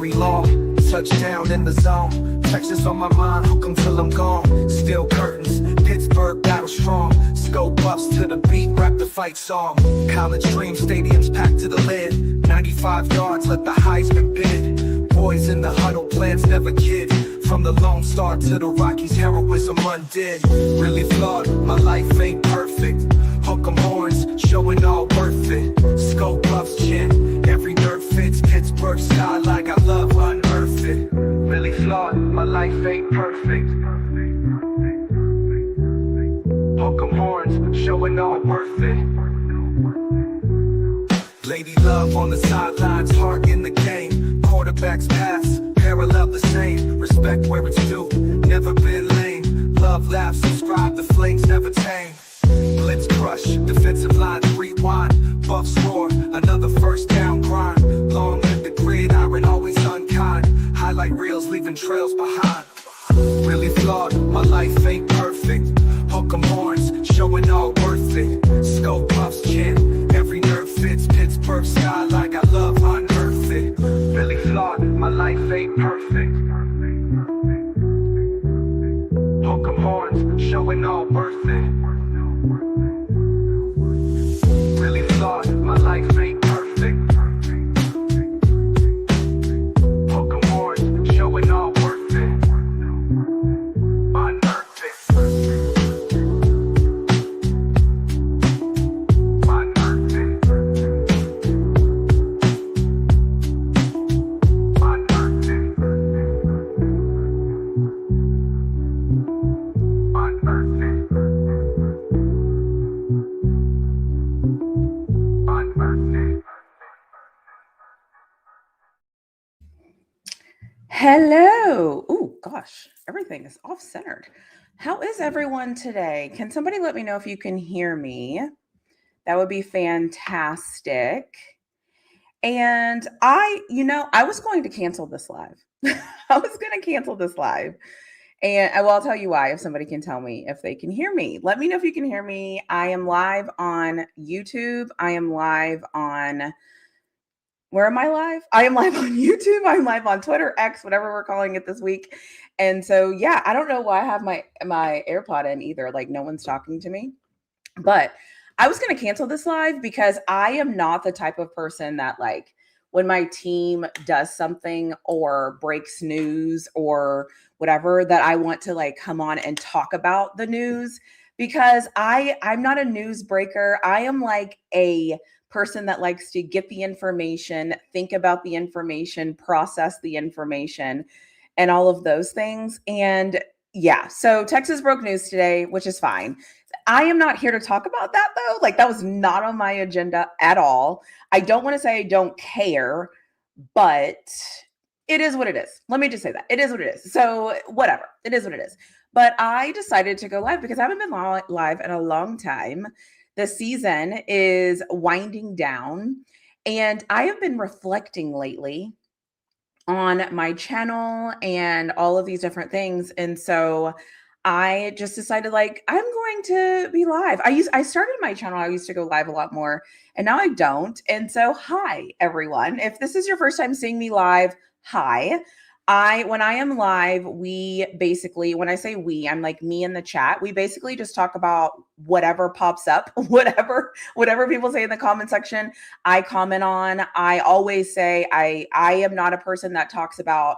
very long. Touchdown in the zone. Texas on my mind, hook 'em till I'm gone. Steel curtains, Pittsburgh battle strong. Scope buffs to the beat, rap the fight song. College dream stadiums packed to the lid. 95 yards, let the Heisman bid. Boys in the huddle, plans never kid. From the Lone Star to the Rockies, heroism undid. Really flawed, my life ain't perfect. Hook 'em horns, showing all worth it. Scope buffs chin, every nerve fits. Pittsburgh skyline, I love unearth it. Really flawed, my life ain't perfect. Hook 'em horns, showing all worth it. Lady love on the sidelines, heart in the game. Quarterbacks pass, parallel the same. Respect where it's due, never been lame. Love, laugh, subscribe, the flames never tame. Blitz crush, defensive line rewind. Buffs roar, another first down grind. Long live the gridiron, always unkind. Highlight reels, leaving trails behind. Really flawed, my life ain't perfect. Hook 'em horns, showing all worth it. Scope buffs chin, every nerve fits. Pittsburgh skyline, I love unearth it. Really flawed, my life ain't perfect. Hook 'em horns, showing all worth it. Really flawed, my life ain't perfect. Hook 'em horns, showing all worth it. Unearth it. Unearth it. Unearth it. Unearth it. Hello. Oh gosh, everything is off centered. How is everyone today? Can somebody let me know if you can hear me? That would be fantastic. And I was going to cancel this live. I was going to cancel this live. And I'll tell you why if somebody can tell me if they can hear me. Let me know if you can hear me. I am live on YouTube. I am live on where am I live? I am live on YouTube. I'm live on Twitter, X, whatever we're calling it this week. And so, yeah, I don't know why I have my AirPod in either. Like no one's talking to me. But I was going to cancel this live because I am not the type of person that like when my team does something or breaks news or whatever that I want to like come on and talk about the news because I'm not a news breaker. I am like a person that likes to get the information, think about the information, process the information, and all of those things. And yeah, so Texas broke news today, which is fine. I am not here to talk about that though. Like that was not on my agenda at all. I don't want to say I don't care, but it is what it is. Let me just say that. It is what it is. So whatever. It is what it is. But I decided to go live because I haven't been live in a long time. The season is winding down, and I have been reflecting lately on my channel and all of these different things. And so I just decided like, I'm going to be live. I started my channel. I used to go live a lot more and now I don't. And so, hi everyone. If this is your first time seeing me live, hi. When I am live, we basically, when I say we, I'm like me in the chat. We basically just talk about whatever pops up, whatever people say in the comment section, I comment on. I always say I am not a person that talks about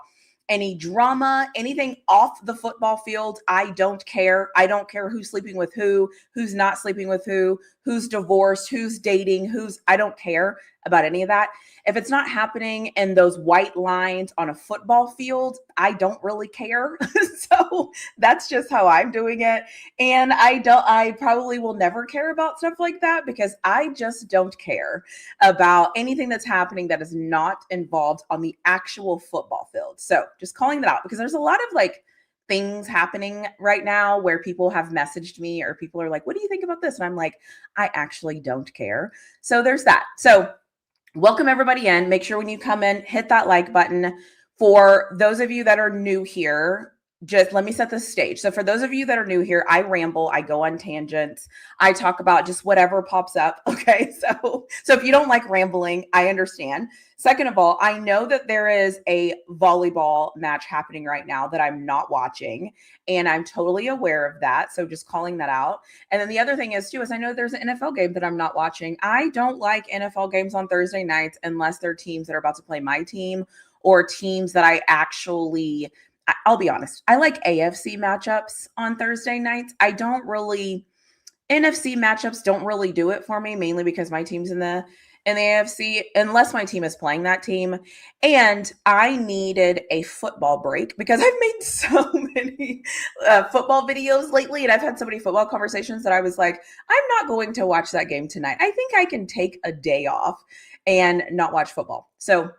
any drama, anything off the football field. I don't care. I don't care who's sleeping with who, who's not sleeping with who, who's divorced, who's dating, I don't care about any of that. If it's not happening in those white lines on a football field, I don't really care. So that's just how I'm doing it. And I probably will never care about stuff like that because I just don't care about anything that's happening that is not involved on the actual football field. So just calling that out because there's a lot of like things happening right now where people have messaged me or people are like, what do you think about this? And I'm like, I actually don't care. So there's that. So welcome everybody in. Make sure when you come in, hit that like button. For those of you that are new here, just let me set the stage. So for those of you that are new here, I ramble, I go on tangents, I talk about just whatever pops up. Okay. So if you don't like rambling, I understand. Second of all, I know that there is a volleyball match happening right now that I'm not watching, and I'm totally aware of that. So just calling that out. And then the other thing is too, is I know there's an NFL game that I'm not watching. I don't like NFL games on Thursday nights unless they're teams that are about to play my team or teams that I'll be honest, I like AFC matchups on Thursday nights. NFC matchups don't really do it for me, mainly because my team's in the AFC, unless my team is playing that team. And I needed a football break because I've made so many football videos lately, and I've had so many football conversations that I was like, I'm not going to watch that game tonight. I think I can take a day off and not watch football. So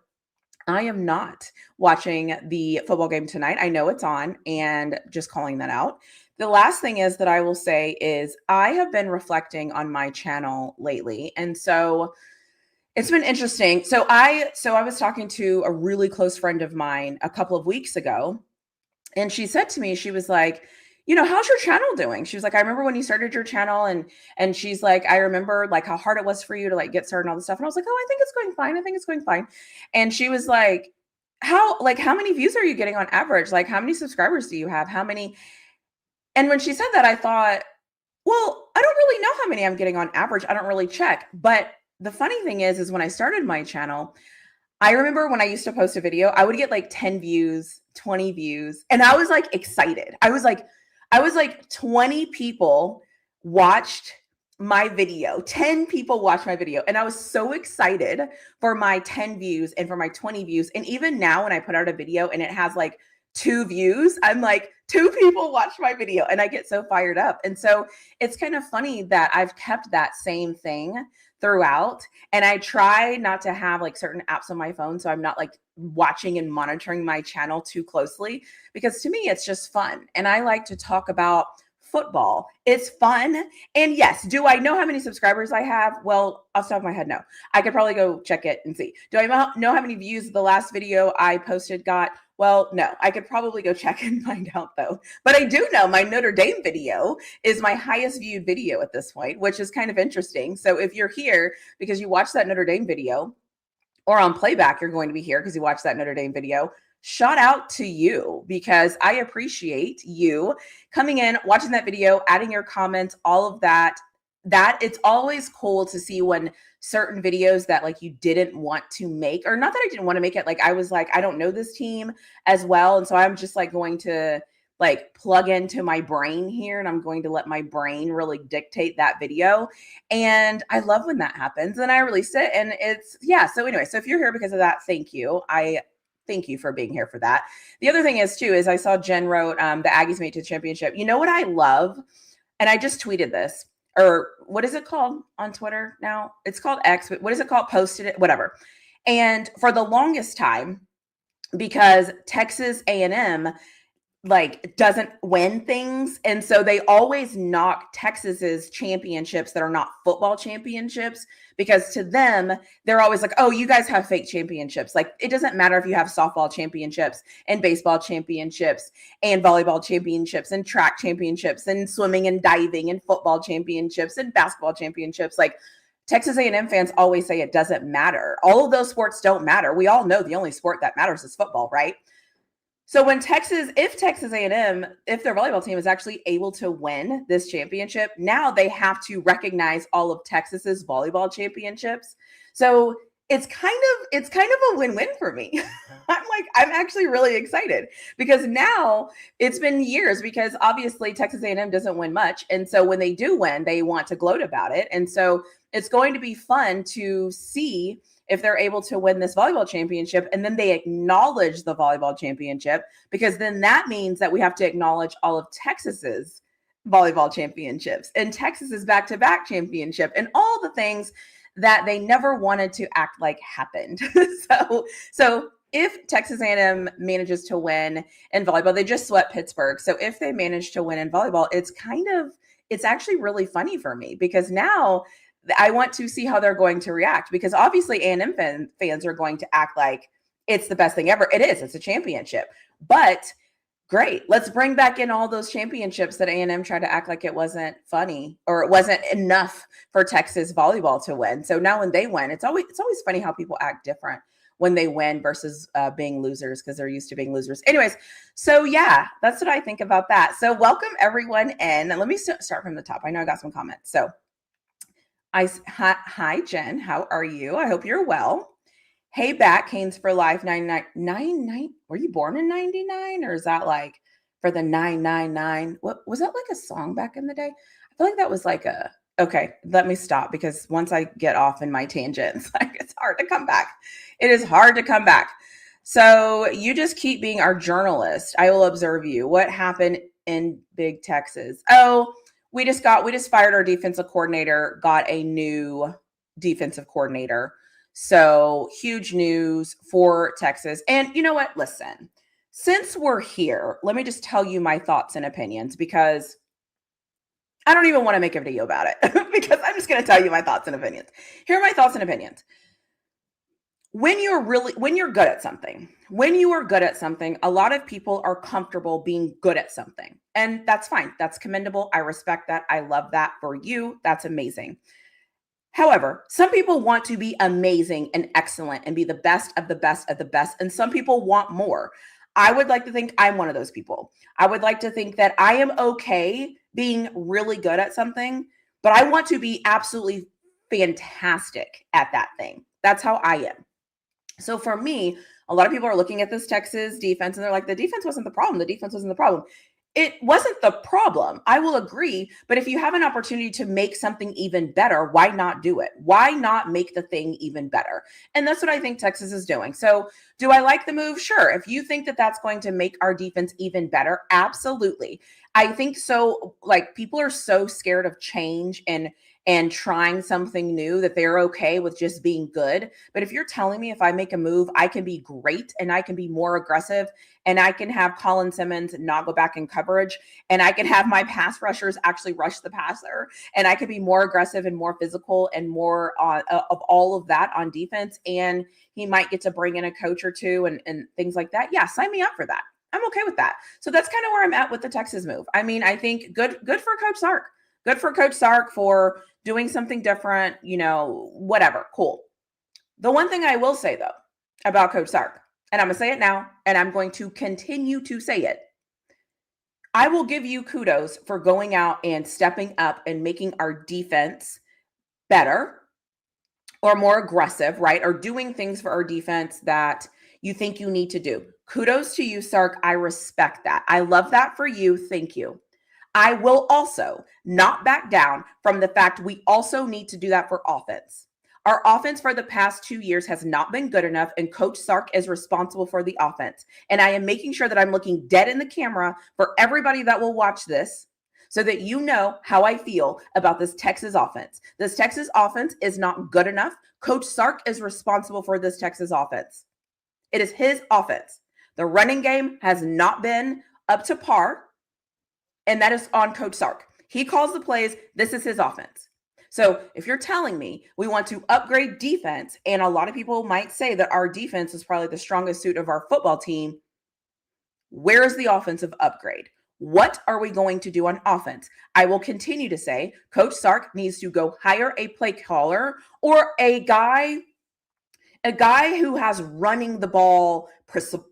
I am not watching the football game tonight. I know it's on, and just calling that out. The last thing is that I will say is I have been reflecting on my channel lately. And so it's been interesting. So I was talking to a really close friend of mine a couple of weeks ago, and she said to me, she was like, how's your channel doing? She was like, I remember when you started your channel, and she's like, I remember like how hard it was for you to like get started and all this stuff. And I was like, oh, I think it's going fine. I think it's going fine. And she was like, how many views are you getting on average? Like, how many subscribers do you have? How many? And when she said that, I thought, well, I don't really know how many I'm getting on average. I don't really check. But the funny thing is when I started my channel, I remember when I used to post a video, I would get like 10 views, 20 views, and I was like excited. I was like 20 people watched my video. 10 people watched my video, and I was so excited for my 10 views and for my 20 views. And even now when I put out a video and it has like 2 views, I'm like, 2 people watched my video, and I get so fired up. And so it's kind of funny that I've kept that same thing throughout. And I try not to have like certain apps on my phone, so I'm not like watching and monitoring my channel too closely, because to me, it's just fun. And I like to talk about football. It's fun. And yes, do I know how many subscribers I have? Well, off the top of my head, no. I could probably go check it and see. Do I know how many views the last video I posted got? Well, no. I could probably go check and find out though. But I do know my Notre Dame video is my highest viewed video at this point, which is kind of interesting. So if you're here because you watched that Notre Dame video, or on playback, you're going to be here because you watched that Notre Dame video, shout out to you, because I appreciate you coming in, watching that video, adding your comments, all of that. That it's always cool to see when certain videos that like you didn't want to make, or not that I didn't want to make it, like I was like, I don't know this team as well. And so I'm just like going to like plug into my brain here, and I'm going to let my brain really dictate that video. And I love when that happens. And I released it, and it's, yeah. So anyway, so if you're here because of that, thank you. I thank you for being here for that. The other thing is too, is I saw Jen wrote, the Aggies made it to the championship. You know what I love? And I just tweeted this, or what is it called on Twitter now? It's called X, but what is it called? Posted it, whatever. And for the longest time, because Texas A&M like doesn't win things, and so they always knock Texas's championships that are not football championships, because to them they're always like, oh, you guys have fake championships. Like it doesn't matter if you have softball championships and baseball championships and volleyball championships and track championships and swimming and diving and football championships and basketball championships. Like Texas A&M fans always say it doesn't matter. All of those sports don't matter. We all know the only sport that matters is football, right? So when if Texas A&M, if their volleyball team is actually able to win this championship, now they have to recognize all of Texas's volleyball championships. So it's kind of a win-win for me. I'm actually really excited, because now it's been years, because obviously Texas A&M doesn't win much. And so when they do win, they want to gloat about it. And so it's going to be fun to see if they're able to win this volleyball championship, and then they acknowledge the volleyball championship, because then that means that we have to acknowledge all of Texas's volleyball championships and Texas's back-to-back championship and all the things that they never wanted to act like happened. So if Texas A&M manages to win in volleyball, they just swept Pittsburgh. So if they manage to win in volleyball, it's actually really funny for me, because now I want to see how they're going to react, because obviously A&M fans are going to act like it's the best thing ever. It is. It's a championship. But Great. Let's bring back in all those championships that A&M tried to act like it wasn't funny or it wasn't enough for Texas volleyball to win. So now when they win, it's always funny how people act different when they win versus being losers because they're used to being losers. Anyways, so yeah, that's what I think about that. So welcome everyone in. Let me start from the top. I know I got some comments. So hi Jen, how are you? I hope you're well. Hey, back Canes for life 99. Were you born in 99 or is that like for the 999? What was that, like a song back in the day? I feel like that was like okay, let me stop because once I get off in my tangents, like it's hard to come back. It is hard to come back. So you just keep being our journalist. I will observe you. What happened in Big Texas? Oh, we just fired our defensive coordinator, got a new defensive coordinator. So huge news for Texas. And you know what? Listen, since we're here, let me just tell you my thoughts and opinions because I don't even want to make a video about it because I'm just going to tell you my thoughts and opinions. Here are my thoughts and opinions. When you are good at something, a lot of people are comfortable being good at something. And that's fine. That's commendable. I respect that. I love that for you. That's amazing. However, some people want to be amazing and excellent and be the best of the best of the best. And some people want more. I would like to think I'm one of those people. I would like to think that I am okay being really good at something, but I want to be absolutely fantastic at that thing. That's how I am. So for me, a lot of people are looking at this Texas defense and they're like, the defense wasn't the problem. The defense wasn't the problem. It wasn't the problem. I will agree. But if you have an opportunity to make something even better, why not do it? Why not make the thing even better? And that's what I think Texas is doing. So do I like the move? Sure. If you think that that's going to make our defense even better, absolutely. I think so. Like people are so scared of change and trying something new that they're okay with just being good. But if you're telling me if I make a move, I can be great and I can be more aggressive and I can have Colin Simmons not go back in coverage and I can have my pass rushers actually rush the passer and I can be more aggressive and more physical and more of all of that on defense. And he might get to bring in a coach or two and things like that. Yeah, sign me up for that. I'm okay with that. So that's kind of where I'm at with the Texas move. I mean, I think good for Coach Sark. Good for Coach Sark for doing something different, whatever. Cool. The one thing I will say, though, about Coach Sark, and I'm going to say it now, and I'm going to continue to say it. I will give you kudos for going out and stepping up and making our defense better or more aggressive, right? Or doing things for our defense that you think you need to do. Kudos to you, Sark. I respect that. I love that for you. Thank you. I will also not back down from the fact we also need to do that for offense. Our offense for the past 2 years has not been good enough, and Coach Sark is responsible for the offense. And I am making sure that I'm looking dead in the camera for everybody that will watch this so that you know how I feel about this Texas offense. This Texas offense is not good enough. Coach Sark is responsible for this Texas offense. It is his offense. The running game has not been up to par. And that is on Coach Sark. He calls the plays. This is his offense. So if you're telling me we want to upgrade defense, and a lot of people might say that our defense is probably the strongest suit of our football team, where is the offensive upgrade? What are we going to do on offense? I will continue to say Coach Sark needs to go hire a play caller or a guy who has running the ball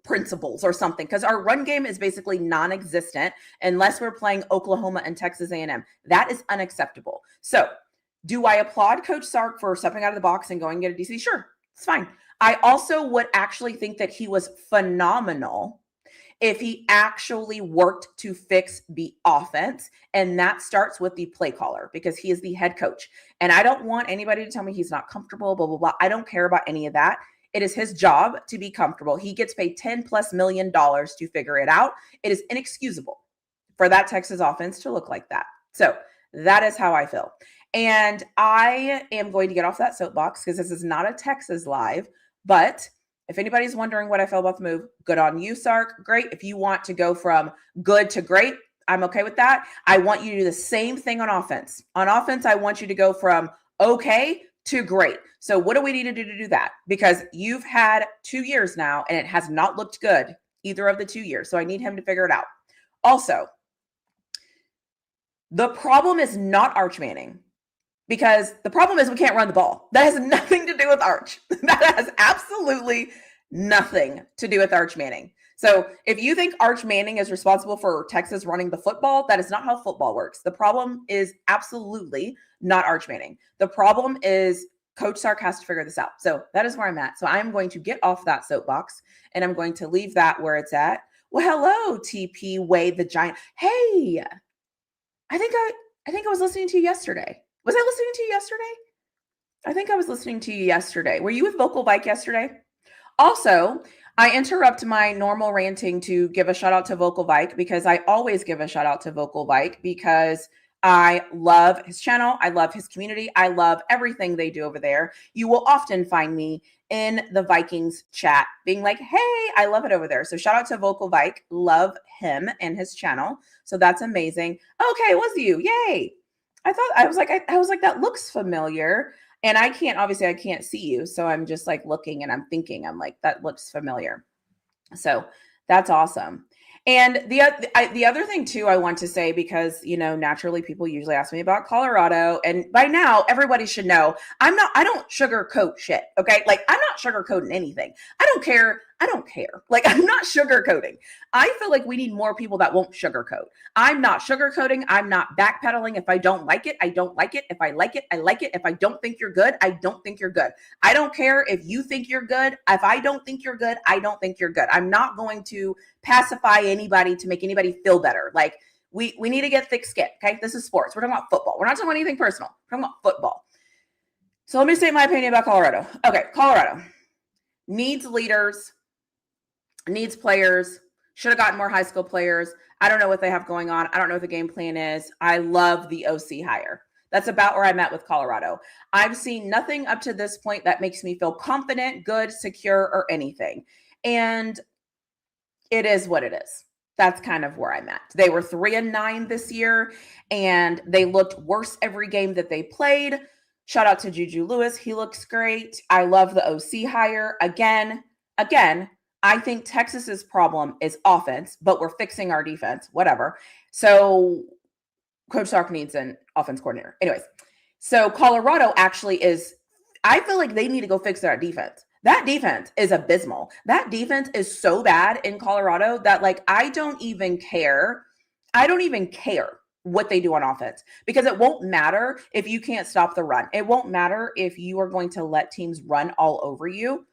principles or something, because our run game is basically non-existent unless we're playing Oklahoma and Texas A&M. That is unacceptable. So do I applaud Coach Sark for stepping out of the box and going to get a DC? Sure, it's fine. I also would actually think that he was phenomenal if he actually worked to fix the offense. And that starts with the play caller because he is the head coach. And I don't want anybody to tell me he's not comfortable, blah, blah, blah. I don't care about any of that. It is his job to be comfortable. He gets paid $10+ million to figure it out. It is inexcusable for that Texas offense to look like that. So that is how I feel. And I am going to get off that soapbox because this is not a Texas live, but if anybody's wondering what I feel about the move, good on you, Sark. Great. If you want to go from good to great, I'm okay with that. I want you to do the same thing on offense. On offense, I want you to go from okay to great. So what do we need to do that? Because you've had 2 years now and it has not looked good either of the 2 years. So I need him to figure it out. Also, the problem is not Arch Manning, because the problem is we can't run the ball. That has nothing to do with Arch. That has absolutely nothing to do with Arch Manning. So if you think Arch Manning is responsible for Texas running the football, that is not how football works. The problem is absolutely not Arch Manning. The problem is Coach Sark has to figure this out. So that is where I'm at. So I'm going to get off that soapbox and I'm going to leave that where it's at. Well, hello, TP Wade the Giant. Hey, I think I was listening to you yesterday. Was I listening to you yesterday? I think I was listening to you yesterday. Were you with Vocal Bike yesterday? Also, I interrupt my normal ranting to give a shout out to Vocal Bike, because I always give a shout out to Vocal Bike because I love his channel. I love his community. I love everything they do over there. You will often find me in the Vikings chat being like, hey, I love it over there. So shout out to Vocal Bike. Love him and his channel. So that's amazing. Okay, it was you. Yay. I was like, that looks familiar. And I can't see you. So I'm just like looking and I'm thinking, I'm like, that looks familiar. So that's awesome. And the other thing too, I want to say, because, naturally people usually ask me about Colorado, and by now everybody should know I don't sugarcoat shit. Okay. Like, I'm not sugarcoating anything. I don't care. Like, I'm not sugarcoating. I feel like we need more people that won't sugarcoat. I'm not sugarcoating. I'm not backpedaling. If I don't like it, I don't like it. If I like it, I like it. If I don't think you're good, I don't think you're good. I don't care if you think you're good. If I don't think you're good, I don't think you're good. I'm not going to pacify anybody to make anybody feel better. Like, we need to get thick skin. Okay. This is sports. We're talking about football. We're not talking about anything personal. We're talking about football. So let me state my opinion about Colorado. Okay. Colorado needs leaders, needs players, should have gotten more high school players. I don't know what they have going on. I don't know what the game plan is. I love the OC hire. That's about where I'm at with Colorado. I've seen nothing up to this point that makes me feel confident, good, secure, or anything. And it is what it is. That's kind of where I'm at. They were 3-9 this year, and they looked worse every game that they played. Shout out to Juju Lewis. He looks great. I love the OC hire. Again, I think Texas's problem is offense, but we're fixing our defense, whatever. So Coach Sark needs an offense coordinator. Anyways, so Colorado actually I feel like they need to go fix their defense. That defense is abysmal. That defense is so bad in Colorado that, like, I don't even care what they do on offense, because it won't matter if you can't stop the run. It won't matter if you are going to let teams run all over you.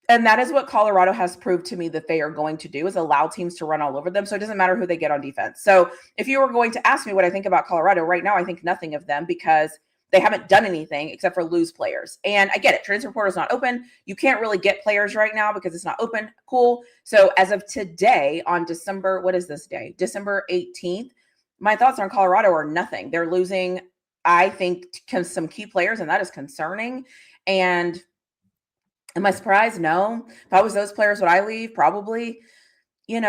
And that is what Colorado has proved to me that they are going to do, is allow teams to run all over them. So it doesn't matter who they get on defense. So if you were going to ask me what I think about Colorado right now, I think nothing of them, because they haven't done anything except for lose players. And I get it. Transfer portal is not open. You can't really get players right now because it's not open. Cool. So as of today, on December 18th, my thoughts on Colorado are nothing. They're losing, I think, some key players, and that is concerning. And am I surprised? No. If I was those players, would I leave? Probably. They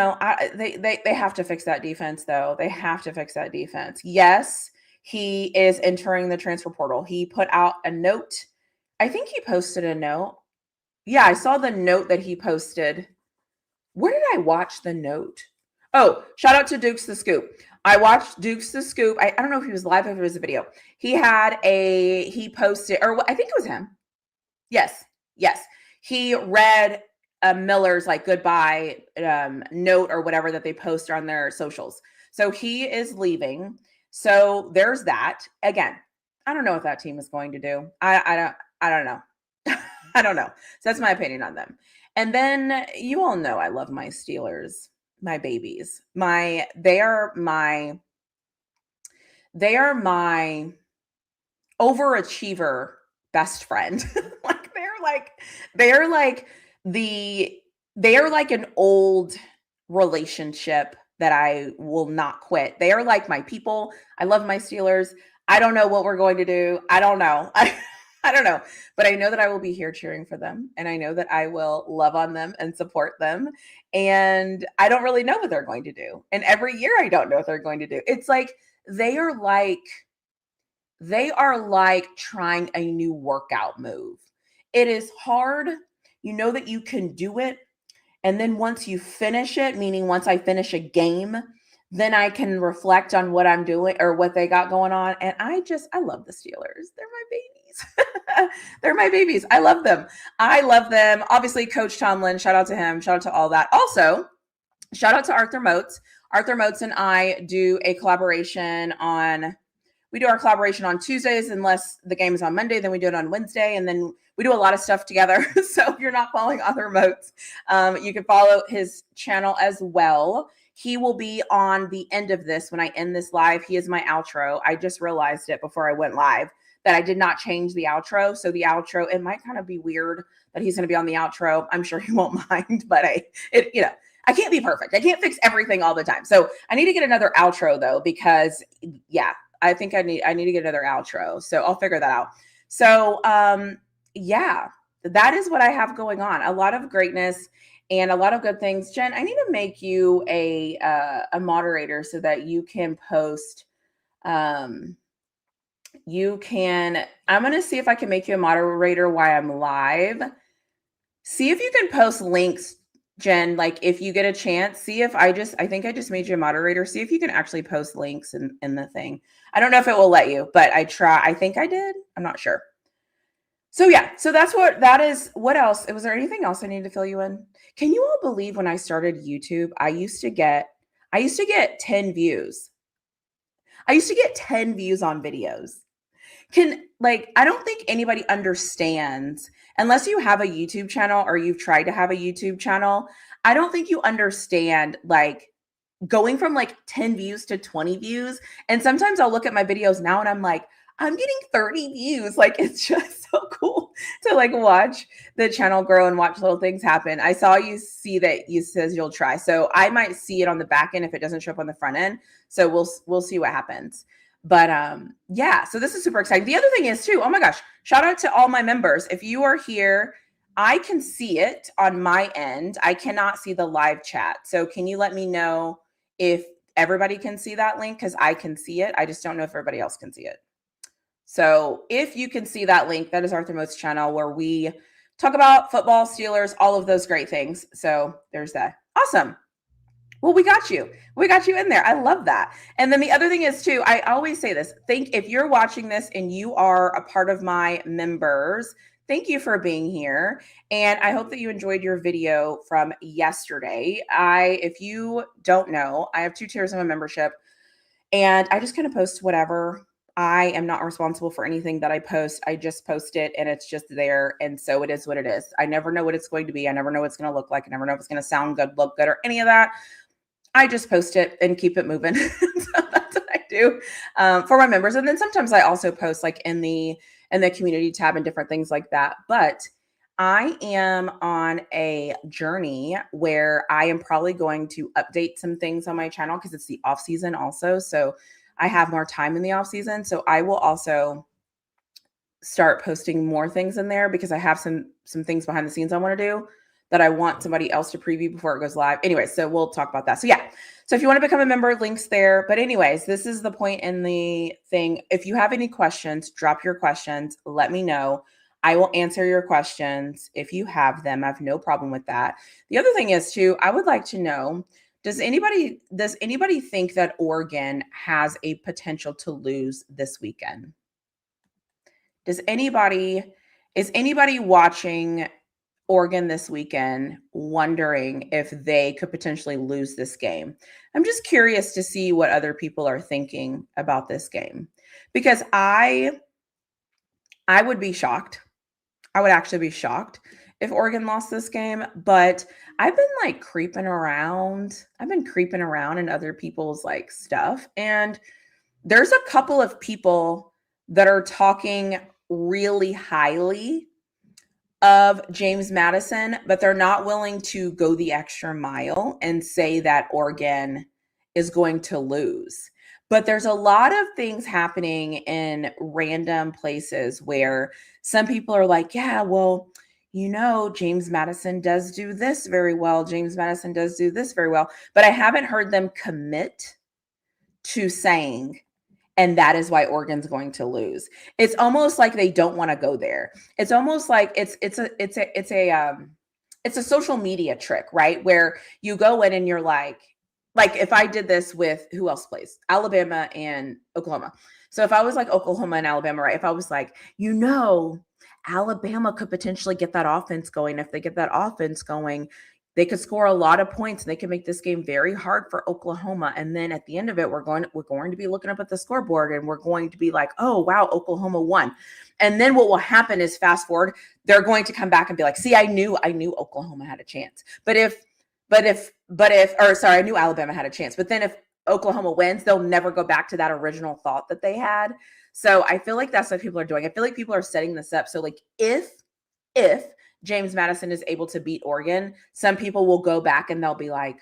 have to fix that defense, though. They have to fix that defense. Yes, he is entering the transfer portal. He put out a note. I think he posted a note. Yeah, I saw the note that he posted. Where did I watch the note? Oh, shout out to Dukes the Scoop. I watched Dukes the Scoop. I don't know if he was live or if it was a video. He posted, or I think it was him. Yes. He read Miller's like goodbye note or whatever that they post on their socials. So he is leaving. So there's that. Again, I don't know what that team is going to do. I don't know. I don't know. So that's my opinion on them. And then you all know I love my Steelers, my babies. They are my overachiever best friend. They are like an old relationship that I will not quit. They are like my people. I love my Steelers. I don't know what we're going to do. I don't know. I don't know, but I know that I will be here cheering for them, and I know that I will love on them and support them. And I don't really know what they're going to do. And every year I don't know what they're going to do. It's like they are like trying a new workout move. It is hard. You know that you can do it. And then once you finish it, meaning once I finish a game, then I can reflect on what I'm doing or what they got going on. And I love the Steelers. They're my babies. They're my babies. I love them. I love them. Obviously, Coach Tomlin, shout out to him. Shout out to all that. Also, shout out to Arthur Moats. Arthur Moats and I do a collaboration on, we do our collaboration on Tuesdays, unless the game is on Monday, then we do it on Wednesday. And then we do a lot of stuff together. So if you're not following Arthur Moats, you can follow his channel as well. He will be on the end of this when I end this live. He is my outro. I just realized it before I went live that I did not change the outro. So the outro, it might kind of be weird that he's going to be on the outro. I'm sure he won't mind, but I can't be perfect. I can't fix everything all the time. So I need to get another outro though, because yeah, I think I need to get another outro. So I'll figure that out. So yeah, that is what I have going on. A lot of greatness and a lot of good things. Jen, I need to make you a moderator so that you can post. I'm going to see if I can make you a moderator while I'm live. See if you can post links, Jen, like if you get a chance, see if I think I just made you a moderator. See if you can actually post links in the thing. I don't know if it will let you, but I think I did. I'm not sure. So yeah, so that is. What else? Was there anything else I needed to fill you in? Can you all believe when I started YouTube, I used to get 10 views. I used to get 10 views on videos. I don't think anybody understands, unless you have a YouTube channel or you've tried to have a YouTube channel. I don't think you understand like going from like 10 views to 20 views. And sometimes I'll look at my videos now and I'm like, I'm getting 30 views. Like, it's just so cool to like watch the channel grow and watch little things happen. I saw you see that you says you'll try. So I might see it on the back end if it doesn't show up on the front end. So we'll see what happens. But yeah, so this is super exciting. The other thing is too, oh my gosh, shout out to all my members. If you are here, I can see it on my end. I cannot see the live chat. So can you let me know if everybody can see that link? Because I can see it. I just don't know if everybody else can see it. So if you can see that link, that is Arthur Moats' channel where we talk about football, Steelers, all of those great things. So there's that. Awesome. Well, we got you. We got you in there. I love that. And then the other thing is too, I always say this, if you're watching this and you are a part of my members, thank you for being here. And I hope that you enjoyed your video from yesterday. If you don't know, I have 2 tiers of a membership and I just kind of post whatever. I am not responsible for anything that I post. I just post it and it's just there. And so it is what it is. I never know what it's going to be. I never know what it's going to look like. I never know if it's going to sound good, look good, or any of that. I just post it and keep it moving. So that's what I do for my members. And then sometimes I also post like in the community tab and different things like that. But I am on a journey where I am probably going to update some things on my channel because it's the off season also. So I have more time in the off season. So I will also start posting more things in there because I have some things behind the scenes I want to do that I want somebody else to preview before it goes live. Anyway, so we'll talk about that. So yeah, so if you want to become a member, links there. But anyways, this is the point in the thing. If you have any questions, drop your questions. Let me know. I will answer your questions if you have them. I have no problem with that. The other thing is too, I would like to know, does anybody think that Oregon has a potential to lose this weekend? Is anybody watching Oregon this weekend wondering if they could potentially lose this game? I'm just curious to see what other people are thinking about this game, because I would be shocked. I would actually be shocked if Oregon lost this game, but I've been like creeping around. I've been creeping around in other people's like stuff, and there's a couple of people that are talking really highly of James Madison, but they're not willing to go the extra mile and say that Oregon is going to lose. But there's a lot of things happening in random places where some people are like, yeah, well, James Madison does do this very well. James Madison does do this very well. But I haven't heard them commit to saying, and that is why Oregon's going to lose. It's almost like they don't want to go there. It's almost like it's it's a social media trick, right? Where you go in and you're like if I did this with who else plays? Alabama and Oklahoma. So if I was like Oklahoma and Alabama, right? If I was like, Alabama could potentially get that offense going. If they get that offense going, they could score a lot of points and they could make this game very hard for Oklahoma. And then at the end of it, we're going to be looking up at the scoreboard and we're going to be like, oh wow, Oklahoma won. And then what will happen is fast forward, they're going to come back and be like, see, I knew Oklahoma had a chance. I knew Alabama had a chance. But then if Oklahoma wins, they'll never go back to that original thought that they had. So I feel like that's what people are doing. I feel like people are setting this up. So like if James Madison is able to beat Oregon, some people will go back and they'll be like,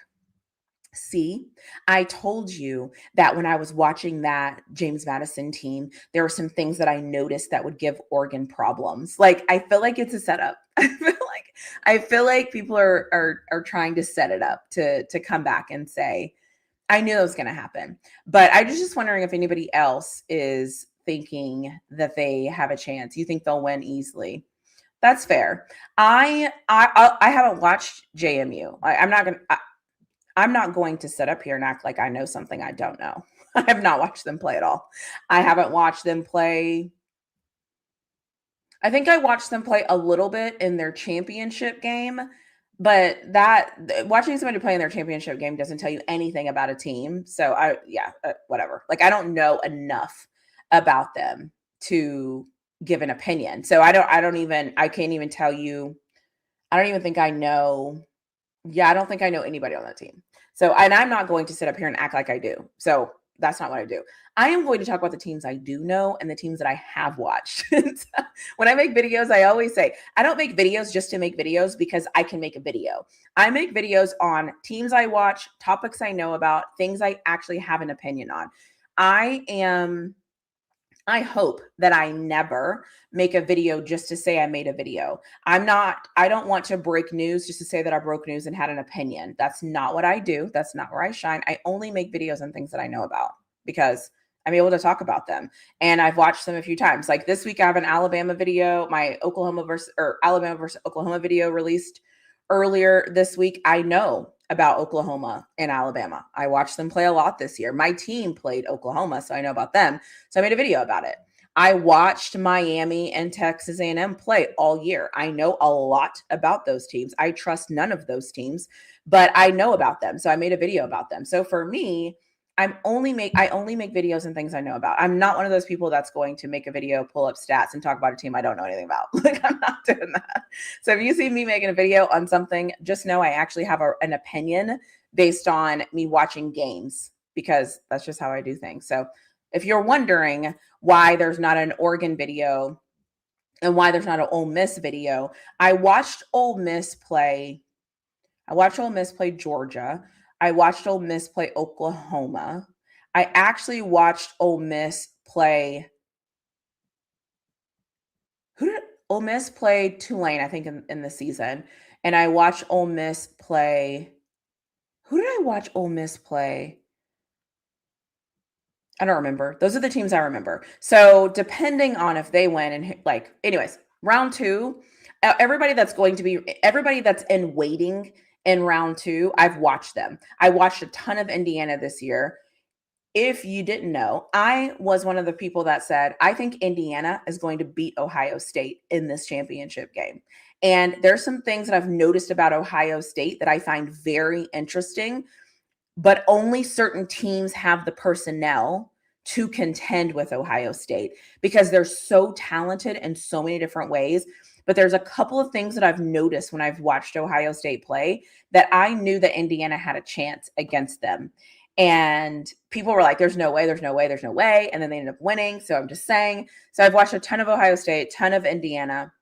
see, I told you that when I was watching that James Madison team, there were some things that I noticed that would give Oregon problems. Like, I feel like it's a setup. I feel like people are trying to set it up to come back and say, I knew it was going to happen. But I was just wondering if anybody else is thinking that they have a chance. You think they'll win easily? That's fair. I haven't watched JMU. I'm not going to sit up here and act like I know something I don't know. I have not watched them play at all. I haven't watched them play. I think I watched them play a little bit in their championship game, but watching somebody play in their championship game doesn't tell you anything about a team. So whatever. Like, I don't know enough about them to give an opinion. So I can't even tell you. I don't even think I know. Yeah, I don't think I know anybody on that team. So, and I'm not going to sit up here and act like I do. So that's not what I do. I am going to talk about the teams I do know and the teams that I have watched. When I make videos, I always say, I don't make videos just to make videos because I can make a video. I make videos on teams I watch, topics I know about, things I actually have an opinion on. I hope that I never make a video just to say I made a video. I don't want to break news just to say that I broke news and had an opinion. That's not what I do. That's not where I shine. I only make videos on things that I know about because I'm able to talk about them. And I've watched them a few times. Like this week, I have an Alabama video, my Alabama versus Oklahoma video released earlier this week. I know about Oklahoma and Alabama. I watched them play a lot this year. My team played Oklahoma, so I know about them. So I made a video about it. I watched Miami and Texas A&M play all year. I know a lot about those teams. I trust none of those teams, but I know about them. So I made a video about them. So for me, I only make videos and things I know about. I'm not one of those people that's going to make a video, pull up stats, and talk about a team I don't know anything about. Like, I'm not doing that. So if you see me making a video on something, just know I actually have an opinion based on me watching games because that's just how I do things. So if you're wondering why there's not an Oregon video and why there's not an Ole Miss video, I watched Ole Miss play Georgia. I watched Ole Miss play Oklahoma. I actually watched Ole Miss play. Ole Miss play Tulane, I think, in the season. And I watched Ole Miss play. Who did I watch Ole Miss play? I don't remember. Those are the teams I remember. So depending on if they win and anyways, round 2, everybody that's in waiting in round 2, I've watched them. I watched a ton of Indiana this year. If you didn't know, I was one of the people that said, I think Indiana is going to beat Ohio State in this championship game. And there's some things that I've noticed about Ohio State that I find very interesting, but only certain teams have the personnel to contend with Ohio State because they're so talented in so many different ways. But there's a couple of things that I've noticed when I've watched Ohio State play that I knew that Indiana had a chance against them. And people were like, there's no way. And then they ended up winning. So I'm just saying. So I've watched a ton of Ohio State, ton of Indiana.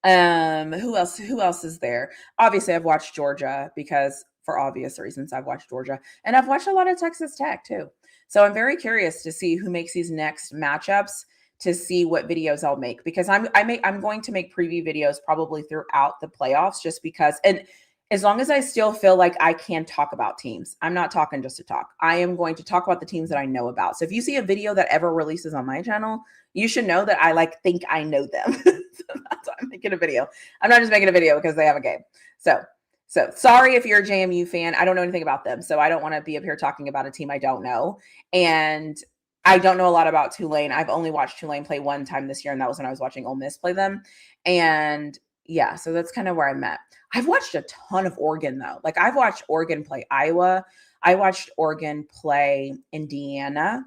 Who else is there? Obviously, I've watched Georgia because for obvious reasons, I've watched Georgia. And I've watched a lot of Texas Tech too. So I'm very curious to see who makes these next matchups, to see what videos I'll make, because I'm going to make preview videos probably throughout the playoffs, just because, and as long as I still feel like I can talk about teams. I'm not talking just to talk. I am going to talk about the teams that I know about. So if you see a video that ever releases on my channel, you should know that I like think I know them. So that's why I'm making a video. I'm not just making a video because they have a game. So sorry if you're a JMU fan. I don't know anything about them. So I don't want to be up here talking about a team I don't know. And I don't know a lot about Tulane. I've only watched Tulane play one time this year, and that was when I was watching Ole Miss play them. And yeah, so that's kind of where I'm at. I've watched a ton of Oregon, though. Like, I've watched Oregon play Iowa. I watched Oregon play Indiana.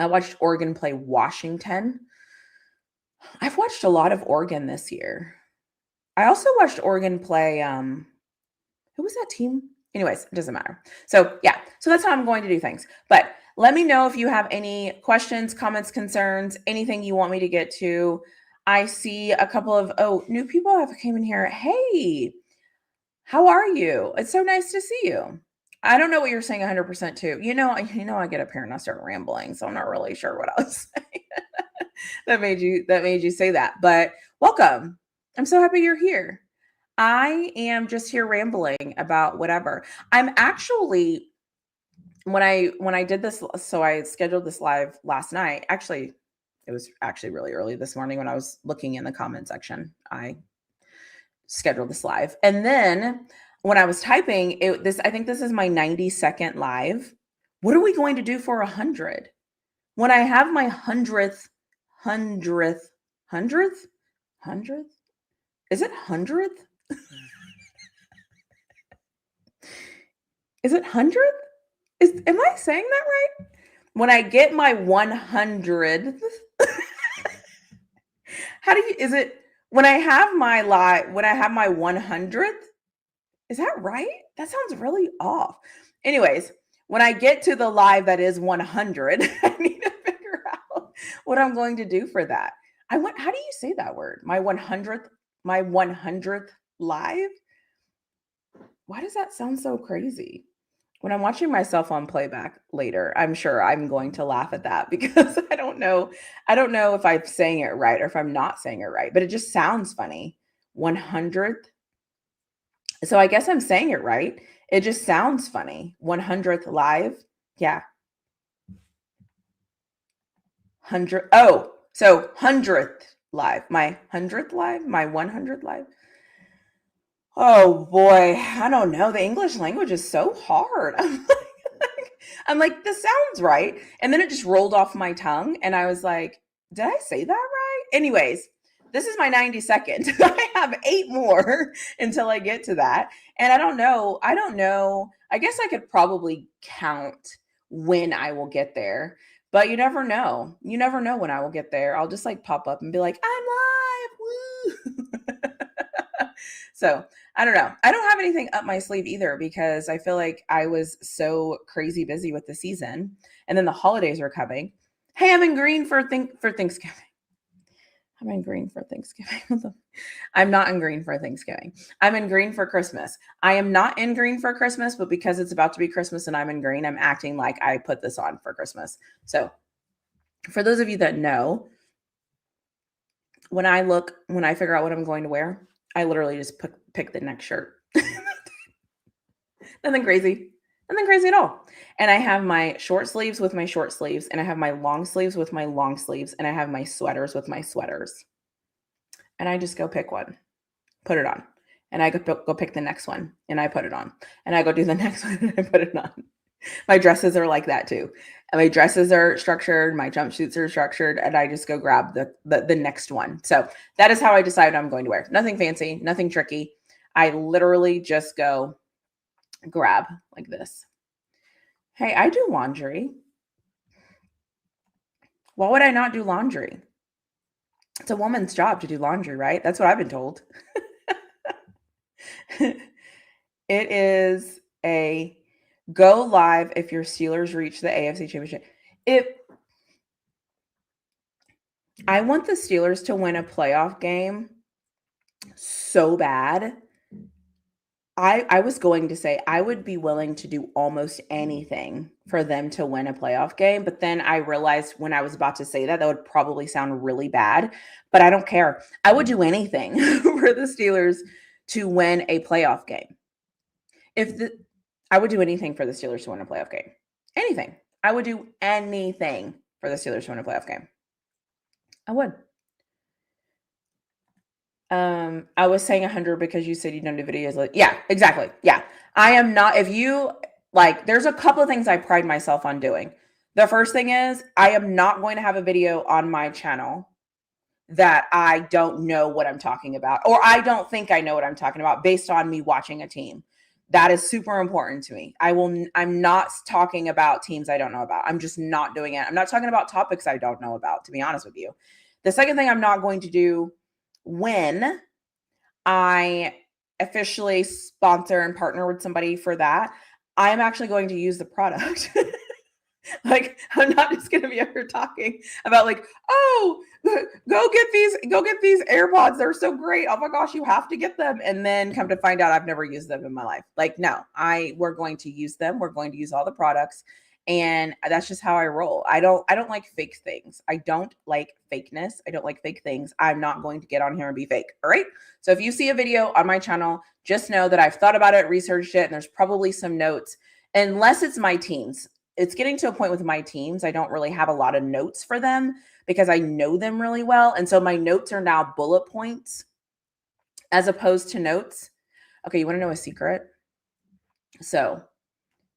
I watched Oregon play Washington. I've watched a lot of Oregon this year. I also watched Oregon play, who was that team? Anyways, it doesn't matter. So yeah, so that's how I'm going to do things. But let me know if you have any questions, comments, concerns, anything you want me to get to. I see a couple of, new people have came in here. Hey, how are you? It's so nice to see you. I don't know what you're saying 100% to. You know, I get up here and I start rambling, so I'm not really sure what I was saying that made you say that. But welcome. I'm so happy you're here. I am just here rambling about whatever. I'm actually, when I did this, so I scheduled this live last night. Actually, it was actually really early this morning when I was looking in the comment section. I scheduled this live. And then when I was typing I think this is my 90-second live. What are we going to do for 100? When I have my 100th, is it 100th? Is it 100th? Am I saying that right? When I get my 100th, when I have my 100th? Is that right? That sounds really off. Anyways, when I get to the live that is 100, I need to figure out what I'm going to do for that. How do you say that word? My 100th live? Why does that sound so crazy? When I'm watching myself on playback later, I'm sure I'm going to laugh at that because I don't know if I'm saying it right or if I'm not saying it right, but it just sounds funny. 100th. So I guess I'm saying it right. It just sounds funny. 100th live. Yeah. 100. Oh, so 100th live. My 100th live? My 100th live? Oh boy, I don't know. The English language is so hard. I'm like, this sounds right. And then it just rolled off my tongue. And I was like, did I say that right? Anyways, this is my 90-second. I have 8 more until I get to that. And I don't know. I guess I could probably count when I will get there. But you never know. You never know when I will get there. I'll just like pop up and be like, I'm live. Woo. So I don't know. I don't have anything up my sleeve either because I feel like I was so crazy busy with the season and then the holidays are coming. Hey, I'm in green for Thanksgiving. I'm in green for Thanksgiving. I'm not in green for Thanksgiving. I'm in green for Christmas. I am not in green for Christmas, but because it's about to be Christmas and I'm in green, I'm acting like I put this on for Christmas. So for those of you that know, when I figure out what I'm going to wear, I literally just pick the next shirt. Nothing crazy at all. And I have my short sleeves with my short sleeves, and I have my long sleeves with my long sleeves, and I have my sweaters with my sweaters. And I just go pick one, put it on, and I go pick the next one, and I put it on, and I go do the next one, and I put it on. My dresses are like that too. And my dresses are structured, my jumpsuits are structured, and I just go grab the next one. So that is how I decide I'm going to wear. Nothing fancy, nothing tricky. I literally just go grab like this. Hey, I do laundry. Why would I not do laundry? It's a woman's job to do laundry, right? That's what I've been told. It is a go live if your Steelers reach the AFC Championship. I want the Steelers to win a playoff game so bad. I was going to say I would be willing to do almost anything for them to win a playoff game. But then I realized when I was about to say that would probably sound really bad. But I don't care. I would do anything for the Steelers to win a playoff game. I would do anything for the Steelers to win a playoff game. Anything. I would do anything for the Steelers to win a playoff game. I would. I was saying 100 because you said you don't do videos. Like, yeah, exactly. Yeah. I am not, if you like, there's a couple of things I pride myself on doing. The first thing is I am not going to have a video on my channel that I don't know what I'm talking about, or I don't think I know what I'm talking about based on me watching a team. That is super important to me. I'm not talking about teams I don't know about. I'm just not doing it. I'm not talking about topics I don't know about, to be honest with you. The second thing I'm not going to do when I officially sponsor and partner with somebody for that, I'm actually going to use the product. Like, I'm not just going to be over talking about like, oh, go get these AirPods. They're so great. Oh my gosh, you have to get them. And then come to find out I've never used them in my life. Like, no, we're going to use them. We're going to use all the products. And that's just how I roll. I don't like fake things. I don't like fakeness. I don't like fake things. I'm not going to get on here and be fake. All right. So if you see a video on my channel, just know that I've thought about it, researched it, and there's probably some notes, unless it's my teams. It's getting to a point with my teams. I don't really have a lot of notes for them because I know them really well. And so my notes are now bullet points as opposed to notes. Okay. You want to know a secret? So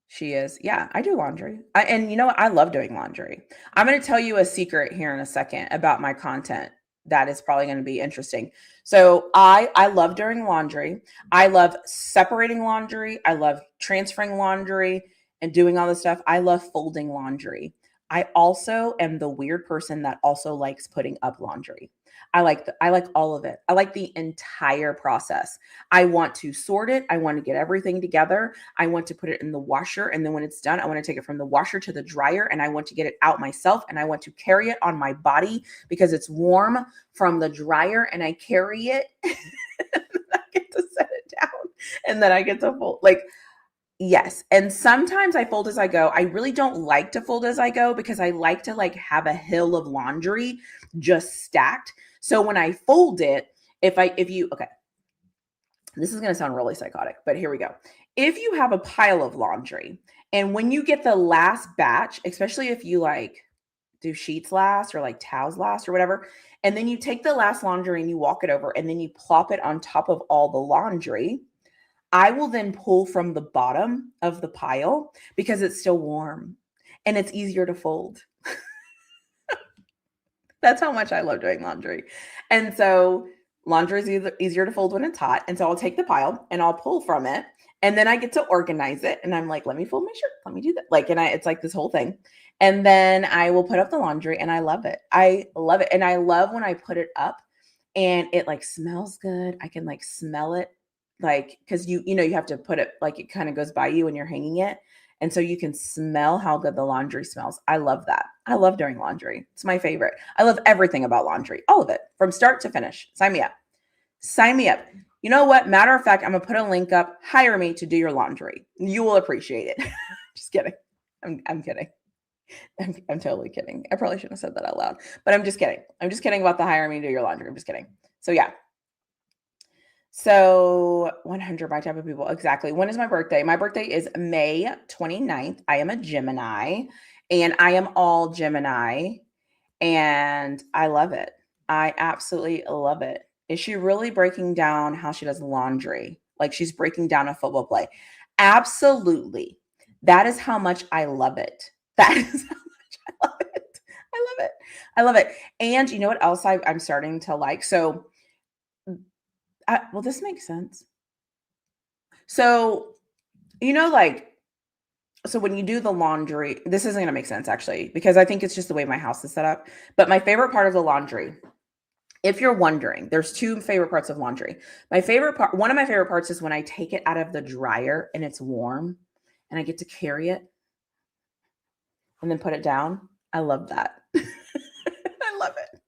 she is, yeah, I do laundry. And you know what? I love doing laundry. I'm going to tell you a secret here in a second about my content that is probably going to be interesting. So I love doing laundry. I love separating laundry. I love transferring laundry and doing all this stuff. I love folding laundry. I also am the weird person that also likes putting up laundry. I like all of it. I like the entire process. I want to sort it. I want to get everything together. I want to put it in the washer. And then when it's done, I want to take it from the washer to the dryer, and I want to get it out myself. And I want to carry it on my body because it's warm from the dryer, and I carry it and I get to set it down, and then I get to fold. Like, yes. And sometimes I fold as I go. I really don't like to fold as I go because I like to like have a hill of laundry just stacked. So when I fold it, okay, this is going to sound really psychotic, but here we go. If you have a pile of laundry and when you get the last batch, especially if you like do sheets last or like towels last or whatever, and then you take the last laundry and you walk it over and then you plop it on top of all the laundry, I will then pull from the bottom of the pile because it's still warm and it's easier to fold. That's how much I love doing laundry. And so laundry is easier to fold when it's hot. And so I'll take the pile and I'll pull from it. And then I get to organize it. And I'm like, let me fold my shirt. Let me do that. Like, it's like this whole thing. And then I will put up the laundry and I love it. I love it. And I love when I put it up and it like smells good. I can like smell it. Like, cause you have to put it like it kind of goes by you when you're hanging it. And so you can smell how good the laundry smells. I love that. I love doing laundry. It's my favorite. I love everything about laundry, all of it from start to finish. Sign me up. Sign me up. You know what? Matter of fact, I'm going to put a link up. Hire me to do your laundry. You will appreciate it. Just kidding. I'm kidding. I'm totally kidding. I probably shouldn't have said that out loud, but I'm just kidding. I'm just kidding about the hire me to do your laundry. I'm just kidding. So yeah. So 100 my type of people. Exactly. When is my birthday? My birthday is May 29th. I am a Gemini and I am all Gemini and I love it. I absolutely love it. Is she really breaking down how she does laundry? Like she's breaking down a football play. Absolutely. That is how much I love it. That is how much I love it. I love it. I love it. And you know what else I'm starting to like? So well, this makes sense. So, so when you do the laundry, this isn't going to make sense actually, because I think it's just the way my house is set up. But my favorite part of the laundry, if you're wondering, there's two favorite parts of laundry. One of my favorite parts is when I take it out of the dryer and it's warm and I get to carry it and then put it down. I love that. I love it.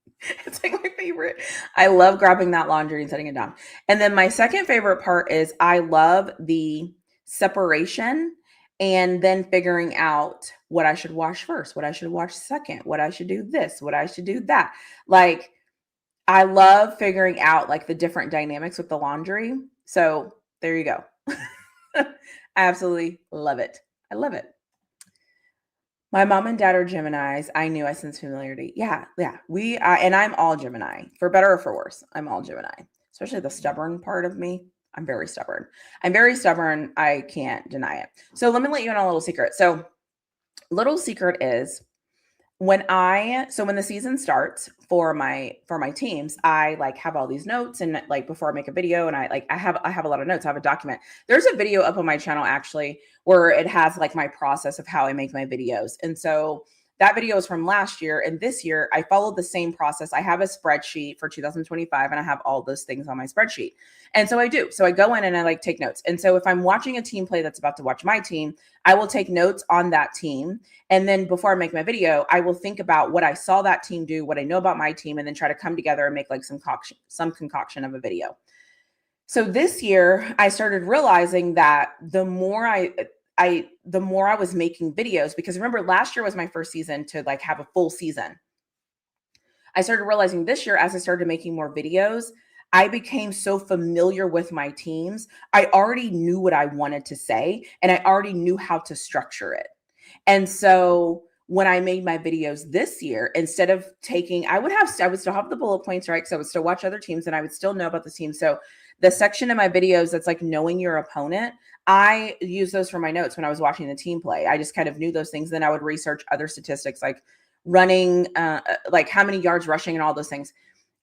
It's like my favorite. I love grabbing that laundry and setting it down. And then my second favorite part is I love the separation and then figuring out what I should wash first, what I should wash second, what I should do this, what I should do that. Like, I love figuring out like the different dynamics with the laundry. So there you go. I absolutely love it. I love it. My mom and dad are Geminis. I knew I sense familiarity. Yeah. And I'm all Gemini, for better or for worse. I'm all Gemini, especially the stubborn part of me. I'm very stubborn. I'm very stubborn. I can't deny it. So let me let you in on a little secret. So, little secret is when the season starts for my teams, I like have all these notes, and like before I make a video, and I have a lot of notes. I have a document. There's a video up on my channel actually where it has like my process of how I make my videos. And so that video is from last year, and this year I followed the same process. I have a spreadsheet for 2025, and I have all those things on my spreadsheet. And so I do. So I go in and I like take notes. And so if I'm watching a team play that's about to watch my team, I will take notes on that team. And then before I make my video, I will think about what I saw that team do, what I know about my team, and then try to come together and make like some concoction of a video. So this year I started realizing that the more I was making videos, because remember last year was my first season to like have a full season. I started realizing this year, as I started making more videos, I became so familiar with my teams. I already knew what I wanted to say, and I already knew how to structure it. And so when I made my videos this year, instead of taking, I would still have the bullet points, right? So I would still watch other teams and I would still know about the team. So the section of my videos that's like knowing your opponent, I use those for my notes when I was watching the team play. I just kind of knew those things. Then I would research other statistics like running, like how many yards rushing and all those things.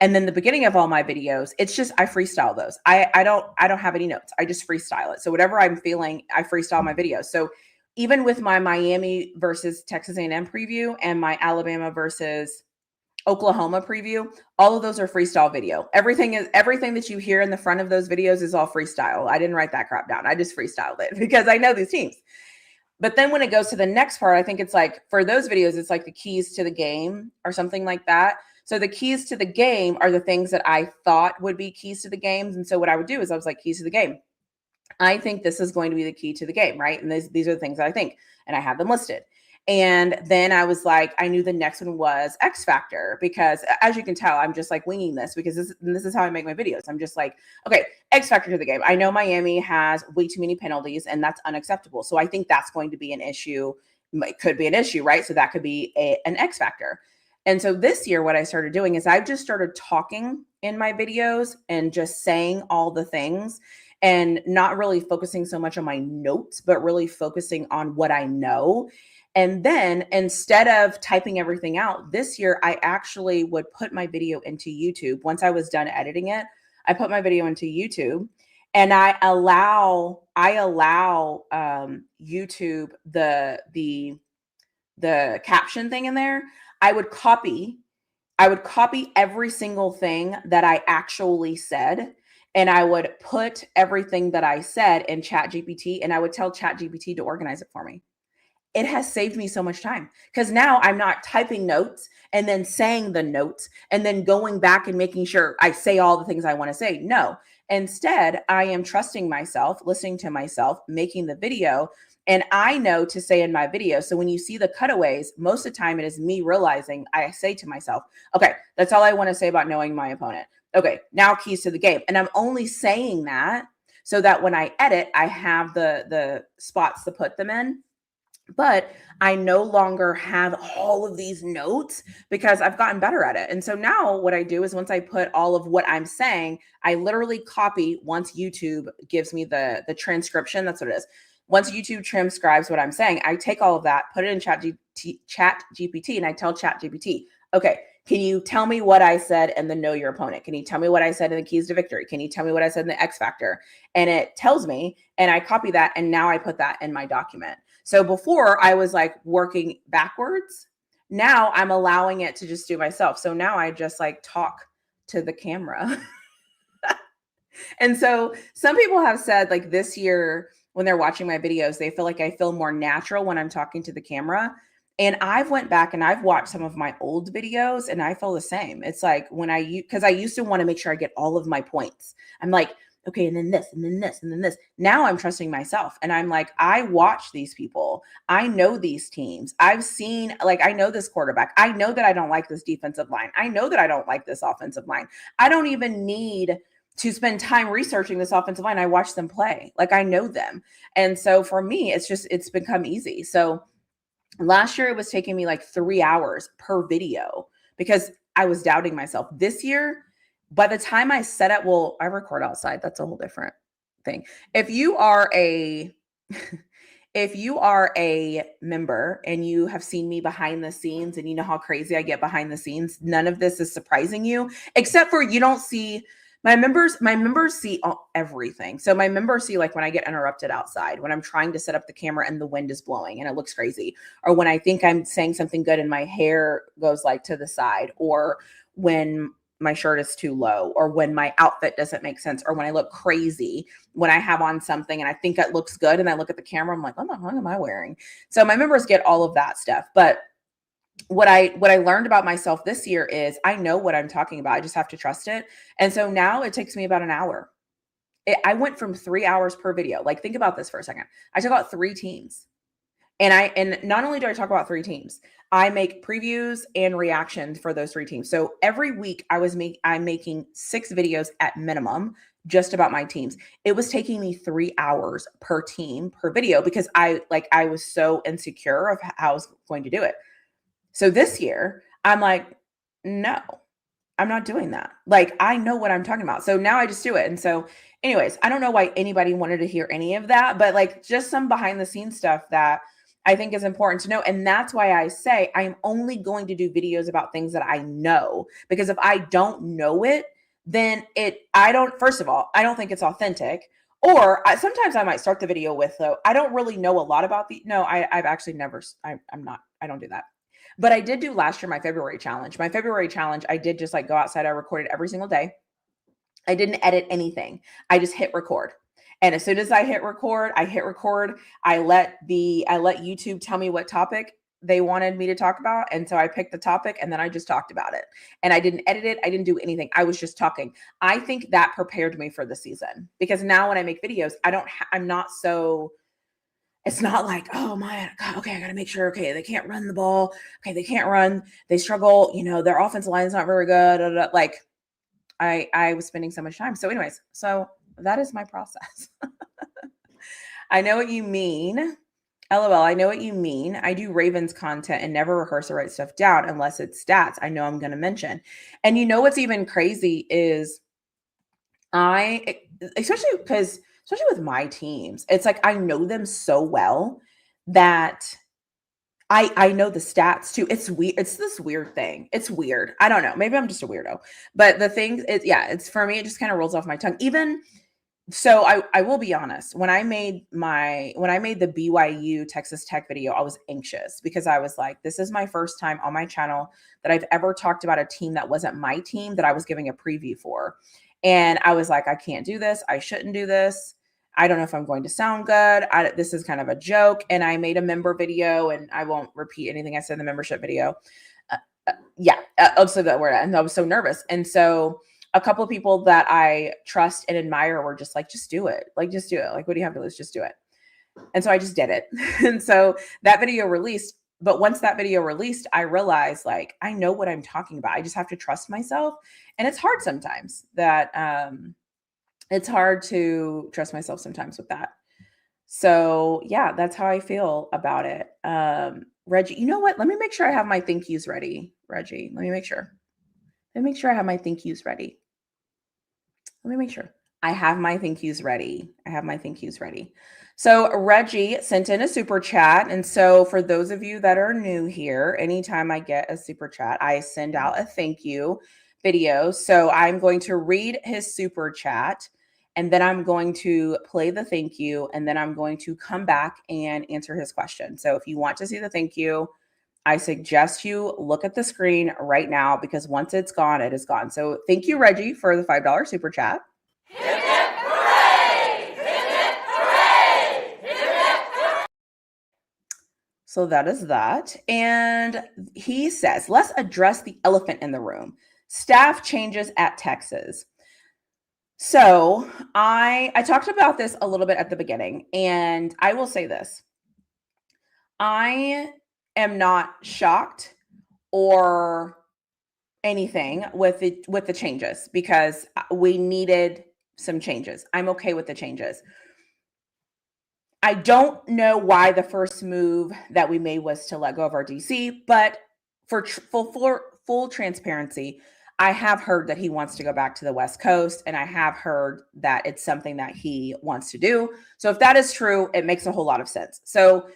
And then the beginning of all my videos, it's just I freestyle those. I don't have any notes. I just freestyle it. So whatever I'm feeling, I freestyle my videos. So even with my Miami versus Texas A&M preview and my Alabama versus Oklahoma preview, all of those are freestyle video. Everything that you hear in the front of those videos is all freestyle. I didn't write that crap down. I just freestyled it because I know these teams. But then when it goes to the next part, I think it's like for those videos, it's like the keys to the game or something like that. So the keys to the game are the things that I thought would be keys to the games. And so what I would do is I was like, keys to the game. I think this is going to be the key to the game, right? And these are the things that I think, and I have them listed. And then I was like, I knew the next one was X Factor, because as you can tell, I'm just like winging this because this is how I make my videos. I'm just like, okay, X Factor to the game. I know Miami has way too many penalties, and that's unacceptable. So I think that's going to be an issue. It could be an issue, right? So that could be an X Factor. And so this year, what I started doing is I've just started talking in my videos and just saying all the things and not really focusing so much on my notes, but really focusing on what I know. And then instead of typing everything out this year, I actually would put my video into YouTube. Once I was done editing it, I put my video into YouTube, and I allow YouTube the caption thing in there. I would copy every single thing that I actually said, and I would put everything that I said in ChatGPT, and I would tell ChatGPT to organize it for me. It has saved me so much time because now I'm not typing notes and then saying the notes and then going back and making sure I say all the things I want to say. No, instead, I am trusting myself, listening to myself, making the video, and I know to say in my video. So when you see the cutaways, most of the time it is me realizing, I say to myself, okay, that's all I want to say about knowing my opponent. Okay, now keys to the game. And I'm only saying that so that when I edit, I have the spots to put them in. But I no longer have all of these notes because I've gotten better at it. And so now what I do is once I put all of what I'm saying, I literally copy once YouTube gives me the transcription. That's what it is. Once YouTube transcribes what I'm saying, I take all of that, put it in ChatGPT, and I tell ChatGPT, okay, can you tell me what I said in the Know Your Opponent? Can you tell me what I said in the Keys to Victory? Can you tell me what I said in the X Factor? And it tells me, and I copy that, and now I put that in my document. So before I was like working backwards. Now I'm allowing it to just do myself. So now I just like talk to the camera. And so some people have said like this year when they're watching my videos, they feel like I feel more natural when I'm talking to the camera. And I've went back and I've watched some of my old videos and I feel the same. It's like when because I used to want to make sure I get all of my points. I'm like, okay, and then this, and then this, and then this. Now I'm trusting myself. And I'm like, I watch these people. I know these teams. I've seen, like, I know this quarterback. I know that I don't like this defensive line. I know that I don't like this offensive line. I don't even need to spend time researching this offensive line. I watch them play. Like I know them. And so for me, it's become easy. So last year it was taking me like 3 hours per video because I was doubting myself. This year, by the time I set up, well, I record outside. That's a whole different thing. If you are a if you are a member and you have seen me behind the scenes and you know how crazy I get behind the scenes, none of this is surprising you, except for you don't see my members see everything. So my members see like when I get interrupted outside, when I'm trying to set up the camera and the wind is blowing and it looks crazy, or when I think I'm saying something good and my hair goes like to the side, or when my shirt is too low, or when my outfit doesn't make sense, or when I look crazy, when I have on something and I think it looks good and I look at the camera, I'm like, what am I wearing? So my members get all of that stuff. But what I learned about myself this year is I know what I'm talking about. I just have to trust it. And so now it takes me about an hour. I went from 3 hours per video. Like think about this for a second. I took out 3 teams. And not only do I talk about 3 teams, I make previews and reactions for those 3 teams. So every week I'm making 6 videos at minimum just about my teams. It was taking me 3 hours per team per video because I was so insecure of how I was going to do it. So this year, I'm like, no, I'm not doing that. Like, I know what I'm talking about. So now I just do it. And so, anyways, I don't know why anybody wanted to hear any of that, but like just some behind the scenes stuff that I think is important to know. And that's why I say I'm only going to do videos about things that I know, because if I don't know it, then first of all, I don't think it's authentic. Or sometimes I might start the video with, though, I don't really know a lot about I've actually never, I don't do that. But I did do last year my February challenge. My February challenge, I did just like go outside. I recorded every single day. I didn't edit anything. I just hit record. And as soon as I hit record, I let YouTube tell me what topic they wanted me to talk about. And so I picked the topic and then I just talked about it. And I didn't edit it. I didn't do anything. I was just talking. I think that prepared me for the season, because now when I make videos, it's not like, oh my God, okay, I got to make sure, okay, they can't run the ball. Okay, they can't run. They struggle. Their offensive line is not very good. Like I was spending so much time. So anyways, so that is my process. I know what you mean. LOL, I know what you mean. I do Ravens content and never rehearse or write stuff down unless it's stats I know I'm going to mention. And what's even crazy is especially with my teams, it's like I know them so well that I know the stats too. It's weird. It's this weird thing. It's weird. I don't know. Maybe I'm just a weirdo. But the thing is, it's for me, it just kind of rolls off my tongue. Even so, I will be honest. When I made the BYU Texas Tech video, I was anxious because I was like, this is my first time on my channel that I've ever talked about a team that wasn't my team that I was giving a preview for. And I was like, I can't do this. I shouldn't do this. I don't know if I'm going to sound good. This is kind of a joke. And I made a member video, and I won't repeat anything I said in the membership video. I'll say that word. And I was so nervous. And so a couple of people that I trust and admire were just like, just do it. Like, just do it. Like, what do you have to lose? Just do it. And so I just did it. And so that video released. But once that video released, I realized, like, I know what I'm talking about. I just have to trust myself. And it's hard sometimes it's hard to trust myself sometimes with that. So yeah, that's how I feel about it. Reggie, you know what? Let me make sure I have my thank yous ready. Reggie, let me make sure I have my thank yous ready. Let me make sure I have my thank yous ready. So Reggie sent in a super chat. And so for those of you that are new here, anytime I get a super chat, I send out a thank you video. So I'm going to read his super chat, and then I'm going to play the thank you, and then I'm going to come back and answer his question. So if you want to see the thank you, I suggest you look at the screen right now, because once it's gone, it is gone. So thank you, Reggie, for the $5 super chat. Hip hip hooray! Hip hip hooray! Hip hip hooray! So that is that. And he says, let's address the elephant in the room. Staff changes at Texas. So I talked about this a little bit at the beginning, and I will say this. I am not shocked or anything with the changes, because we needed some changes. I'm okay with the changes. I don't know why the first move that we made was to let go of our DC, but for full transparency, I have heard that he wants to go back to the West Coast, and I have heard that it's something that he wants to do. So if that is true, it makes a whole lot of sense. So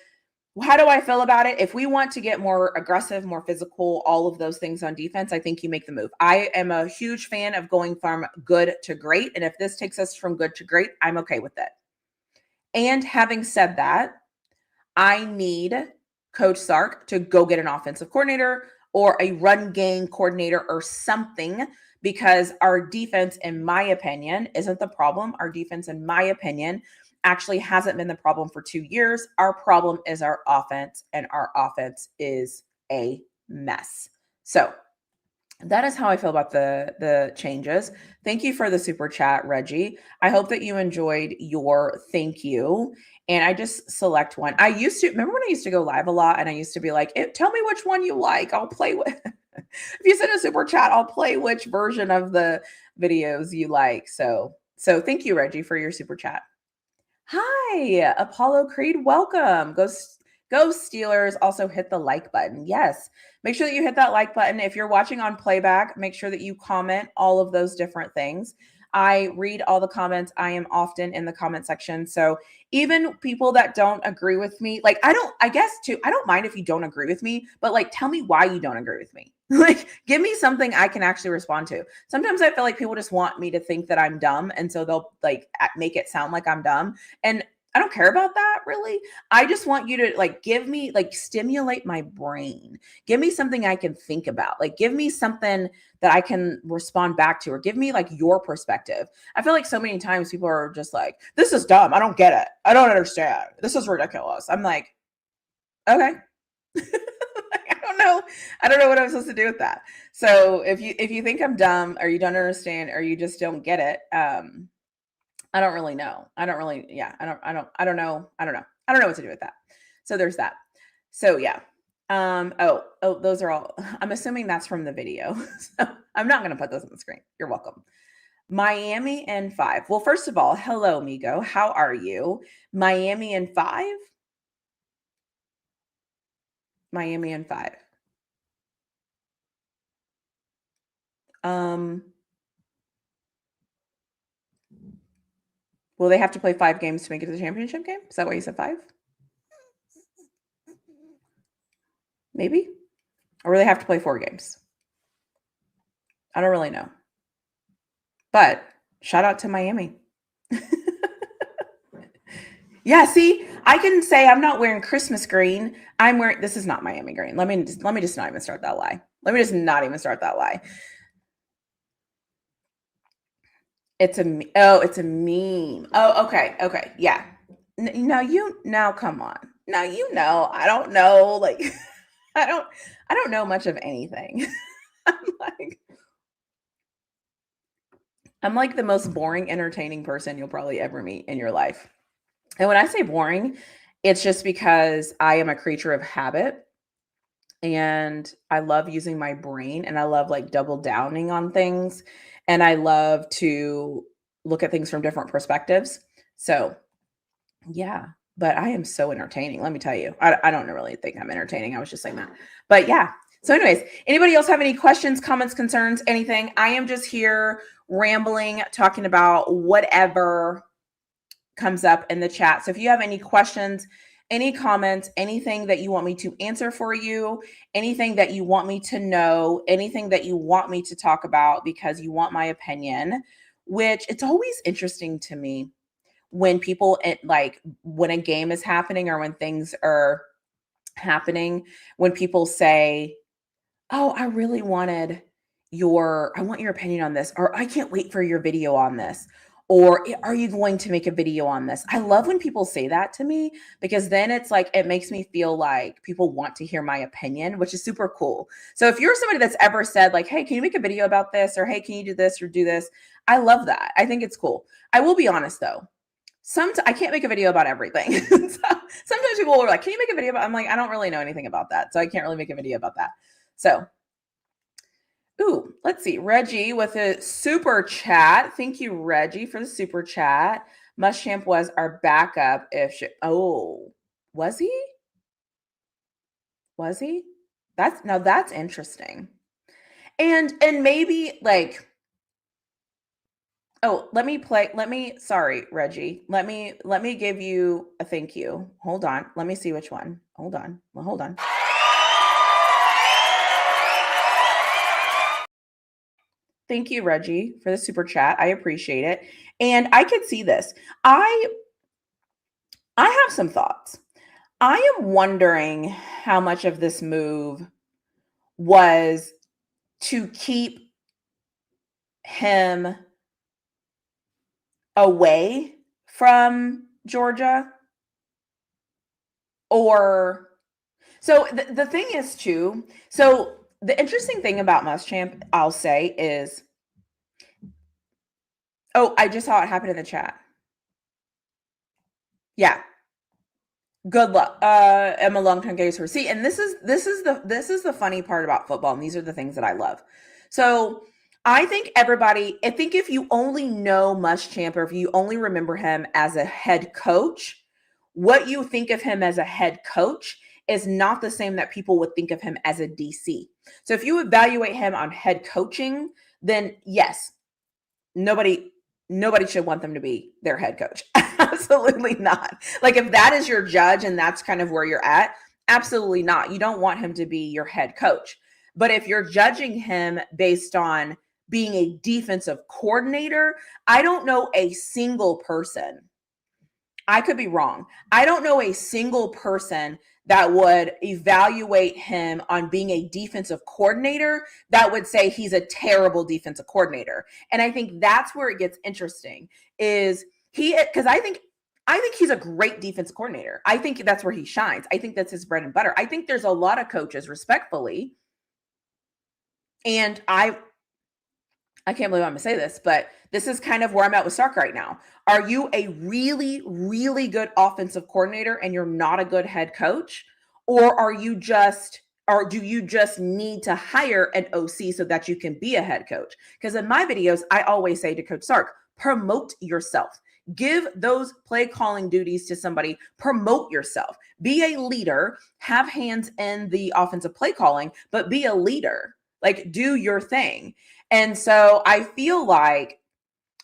how do I feel about it? If we want to get more aggressive, more physical, all of those things on defense, I think you make the move. I am a huge fan of going from good to great, and if this takes us from good to great, I'm okay with it. And having said that, I need Coach Sark to go get an offensive coordinator or a run game coordinator or something, because our defense, in my opinion, isn't the problem. Our defense, in my opinion, actually hasn't been the problem for 2 years. Our problem is our offense, and our offense is a mess. So that is how I feel about the changes. Thank you for the super chat, Reggie. I hope that you enjoyed your thank you. And I just select one. I used to remember when I used to go live a lot, and I used to be like, tell me which one you like. I'll play with. If you send a super chat, I'll play which version of the videos you like. So thank you, Reggie, for your super chat. Hi, Apollo Creed. Welcome. Go Steelers. Also hit the like button. Yes. Make sure that you hit that like button. If you're watching on playback, make sure that you comment all of those different things. I read all the comments. I am often in the comment section. So even people that don't agree with me, like I don't mind if you don't agree with me, but like tell me why you don't agree with me. Like give me something I can actually respond to. Sometimes I feel like people just want me to think that I'm dumb, and so they'll like make it sound like I'm dumb. And I don't care about that really. I just want you to like give me, like stimulate my brain. Give me something I can think about. Like give me something that I can respond back to, or give me like your perspective. I feel like so many times people are just like, this is dumb. I don't get it. I don't understand. This is ridiculous. I'm like, okay. I don't know what I'm supposed to do with that. So if you think I'm dumb, or you don't understand, or you just don't get it, I don't really know. I don't know. I don't know what to do with that. So there's that. So yeah. Those are all, I'm assuming that's from the video. So I'm not going to put those on the screen. You're welcome. Miami in 5. Well, first of all, hello, Migo. How are you? Miami in 5. Miami in 5. Will they have to play 5 games to make it to the championship game? Is that why you said 5? Maybe? Or will they have to play 4 games? I don't really know. But shout out to Miami. Yeah, see, I can say I'm not wearing Christmas green. This is not Miami green. Let me just not even start that lie. It's a meme. Oh, okay. Yeah. Now come on. Now, I don't know. Like, I don't know much of anything. I'm like the most boring, entertaining person you'll probably ever meet in your life. And when I say boring, it's just because I am a creature of habit, and I love using my brain, and I love like double downing on things, and I love to look at things from different perspectives. So yeah, but I am so entertaining. Let me tell you, I don't really think I'm entertaining. I was just saying that, but yeah. So anyways, anybody else have any questions, comments, concerns, anything? I am just here rambling, talking about whatever comes up in the chat. So if you have any questions, any comments, anything that you want me to answer for you, anything that you want me to know, anything that you want me to talk about because you want my opinion, which it's always interesting to me when people like when a game is happening or when things are happening, when people say, oh, I want your opinion on this, or I can't wait for your video on this, or are you going to make a video on this? I love when people say that to me, because then it's like, it makes me feel like people want to hear my opinion, which is super cool. So if you're somebody that's ever said like, hey, can you make a video about this? Or, hey, can you do this or do this? I love that. I think it's cool. I will be honest though. Sometimes I can't make a video about everything. So sometimes people are like, can you make a video about, I'm like, I don't really know anything about that. So I can't really make a video about that. So Ooh, let's see. Reggie with a super chat. Thank you, Reggie, for the super chat. Muschamp was our backup if she, oh, was he? Was he? That's interesting. And maybe like, oh, sorry, Reggie. Let me give you a thank you. Hold on. Let me see which one. Hold on. Well, hold on. Thank you, Reggie, for the super chat. I appreciate it. And I could see this. I have some thoughts. I am wondering how much of this move was to keep him away from Georgia, or so the thing is too. So the interesting thing about Muschamp, I'll say, is, oh, I just saw it happen in the chat. Yeah, good luck. I'm a long-term gator. See, and this is the funny part about football, and these are the things that I love. So I think if you only know Muschamp, or if you only remember him as a head coach, what you think of him as a head coach is not the same that people would think of him as a DC. So if you evaluate him on head coaching, then yes, nobody should want them to be their head coach. Absolutely not. Like, if that is your judge and that's kind of where you're at, absolutely not. You don't want him to be your head coach. But if you're judging him based on being a defensive coordinator, I don't know a single person. I could be wrong. I don't know a single person that would evaluate him on being a defensive coordinator that would say he's a terrible defensive coordinator. And I think that's where it gets interesting, is because I think he's a great defensive coordinator. I think that's where he shines. I think that's his bread and butter. I think there's a lot of coaches, respectfully, and I can't believe I'm going to say this, but this is kind of where I'm at with Sark right now. Are you a really, really good offensive coordinator and you're not a good head coach? Or do you just need to hire an OC so that you can be a head coach? Because in my videos, I always say to Coach Sark, promote yourself. Give those play calling duties to somebody. Promote yourself. Be a leader. Have hands in the offensive play calling, but be a leader. Like, do your thing. And so I feel like,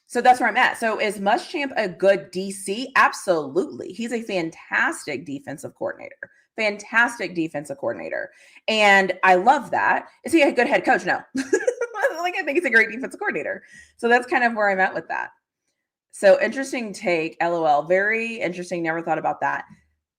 so that's where I'm at. So is Muschamp a good DC? Absolutely. He's a fantastic defensive coordinator. Fantastic defensive coordinator. And I love that. Is he a good head coach? No. I think he's a great defensive coordinator. So that's kind of where I'm at with that. So interesting take, LOL. Very interesting. Never thought about that.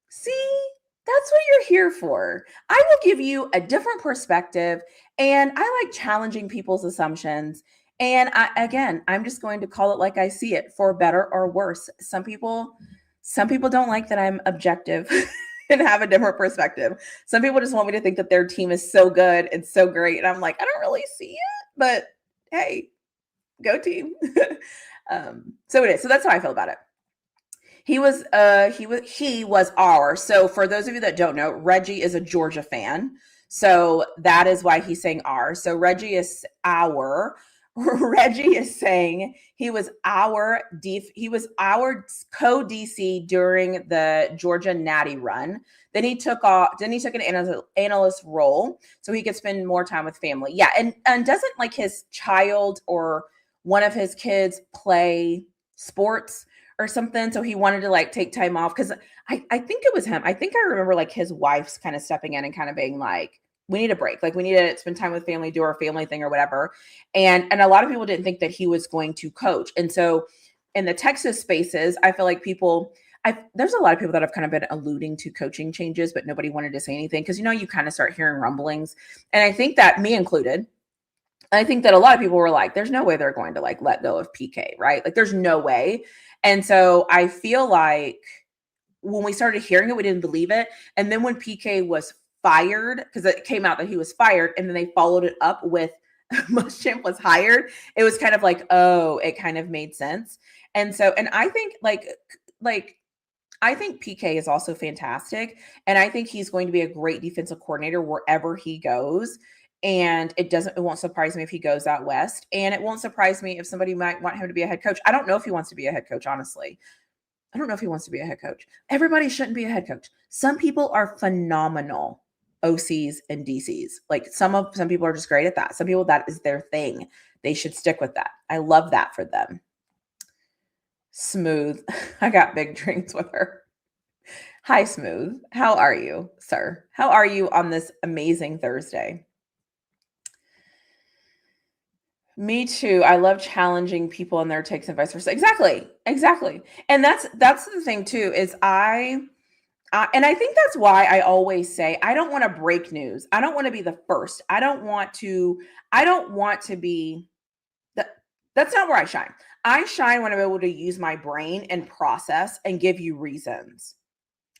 See, that's what you're here for. I will give you a different perspective, and I like challenging people's assumptions. And I'm just going to call it like I see it, for better or worse. Some people don't like that I'm objective and have a different perspective. Some people just want me to think that their team is so good and so great. And I'm like, I don't really see it, but hey, go team. So it is. So that's how I feel about it. He was our. So for those of you that don't know, Reggie is a Georgia fan. So that is why he's saying our. So Reggie is our. Reggie is saying he was our co-DC during the Georgia Natty run. Then he took an analyst role so he could spend more time with family. Yeah, and doesn't like his child or one of his kids play sports or something, so he wanted to like take time off, because I think it was him. I think I remember like his wife's kind of stepping in and kind of being like, we need a break, like we need to spend time with family, do our family thing or whatever. And a lot of people didn't think that he was going to coach. And so in the Texas spaces, I feel like there's a lot of people that have kind of been alluding to coaching changes, but nobody wanted to say anything, because you kind of start hearing rumblings. And I think that, me included, I think that a lot of people were like, there's no way they're going to like let go of PK, right? Like there's no way. And so I feel like when we started hearing it, we didn't believe it. And then when PK was fired, because it came out that he was fired, and then they followed it up with Muschamp was hired, it was kind of like, oh, it kind of made sense. And so, and I think I think PK is also fantastic. And I think he's going to be a great defensive coordinator wherever he goes. And it won't surprise me if he goes out west. And it won't surprise me if somebody might want him to be a head coach. I don't know if he wants to be a head coach, honestly. I don't know if he wants to be a head coach. Everybody shouldn't be a head coach. Some people are phenomenal OCs and DCs. Like some people are just great at that. Some people, that is their thing. They should stick with that. I love that for them. Smooth. I got big drinks with her. Hi, Smooth. How are you, sir? How are you on this amazing Thursday? Me too. I love challenging people and their takes and vice versa. Exactly. And that's the thing too, is and I think that's why I always say I don't want to break news. I don't want to be the first. I don't want to be that's not where I shine. I shine when I'm able to use my brain and process and give you reasons.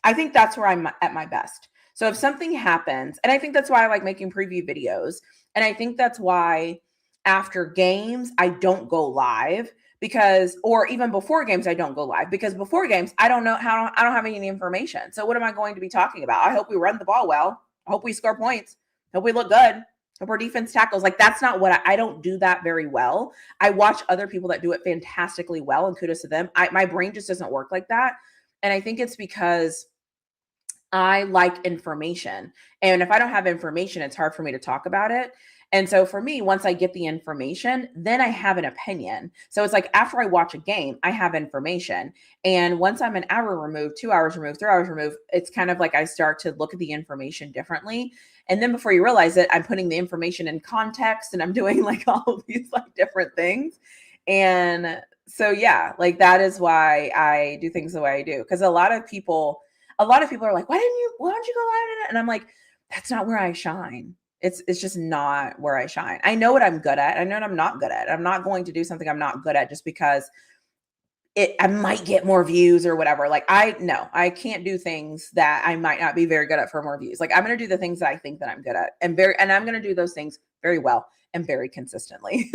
I think that's where I'm at my best. So if something happens, and I think that's why I like making preview videos, and I think that's why after games I don't go live, because, or even before games I don't go live, because before games I don't have any information. So what am I going to be talking about? I hope we run the ball well. I hope we score points. I hope we look good. I hope our defense tackles. Like that's not what I don't do that very well. I watch other people that do it fantastically well, and kudos to them. My brain just doesn't work like that. And I think it's because I like information. And if I don't have information, it's hard for me to talk about it. And so for me, once I get the information, then I have an opinion. So it's like after I watch a game, I have information. And once I'm an hour removed, 2 hours removed, 3 hours removed, it's kind of like I start to look at the information differently. And then before you realize it, I'm putting the information in context and I'm doing like all of these like different things. And so, yeah, like that is why I do things the way I do. Because a lot of people are like, why don't you go live? And I'm like, that's not where I shine. It's just not where I shine. I know what I'm good at. I know what I'm not good at. I'm not going to do something I'm not good at just because I might get more views or whatever. Like I can't do things that I might not be very good at for more views. Like I'm going to do the things that I think that I'm good at and I'm going to do those things very well and very consistently.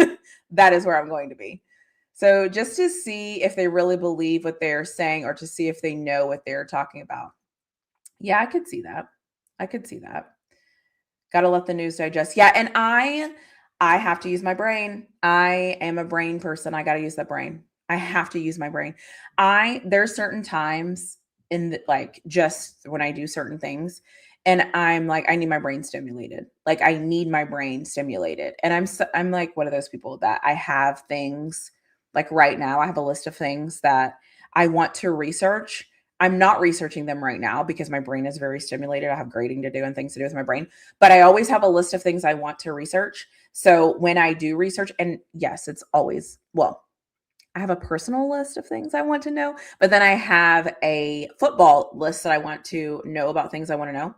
That is where I'm going to be. So just to see if they really believe what they're saying or to see if they know what they're talking about. Yeah, I could see that. Got to let the news digest. Yeah, and I have to use my brain. I am a brain person. I got to use the brain. I have to use my brain. There's certain times like just when I do certain things and I'm like I need my brain stimulated. Like I need my brain stimulated. And I'm like one of those people that I have things like right now I have a list of things that I want to research. I'm not researching them right now because my brain is very stimulated. I have grading to do and things to do with my brain, but I always have a list of things I want to research. So when I do research, and yes, it's always, well, I have a personal list of things I want to know, but then I have a football list that I want to know about things I want to know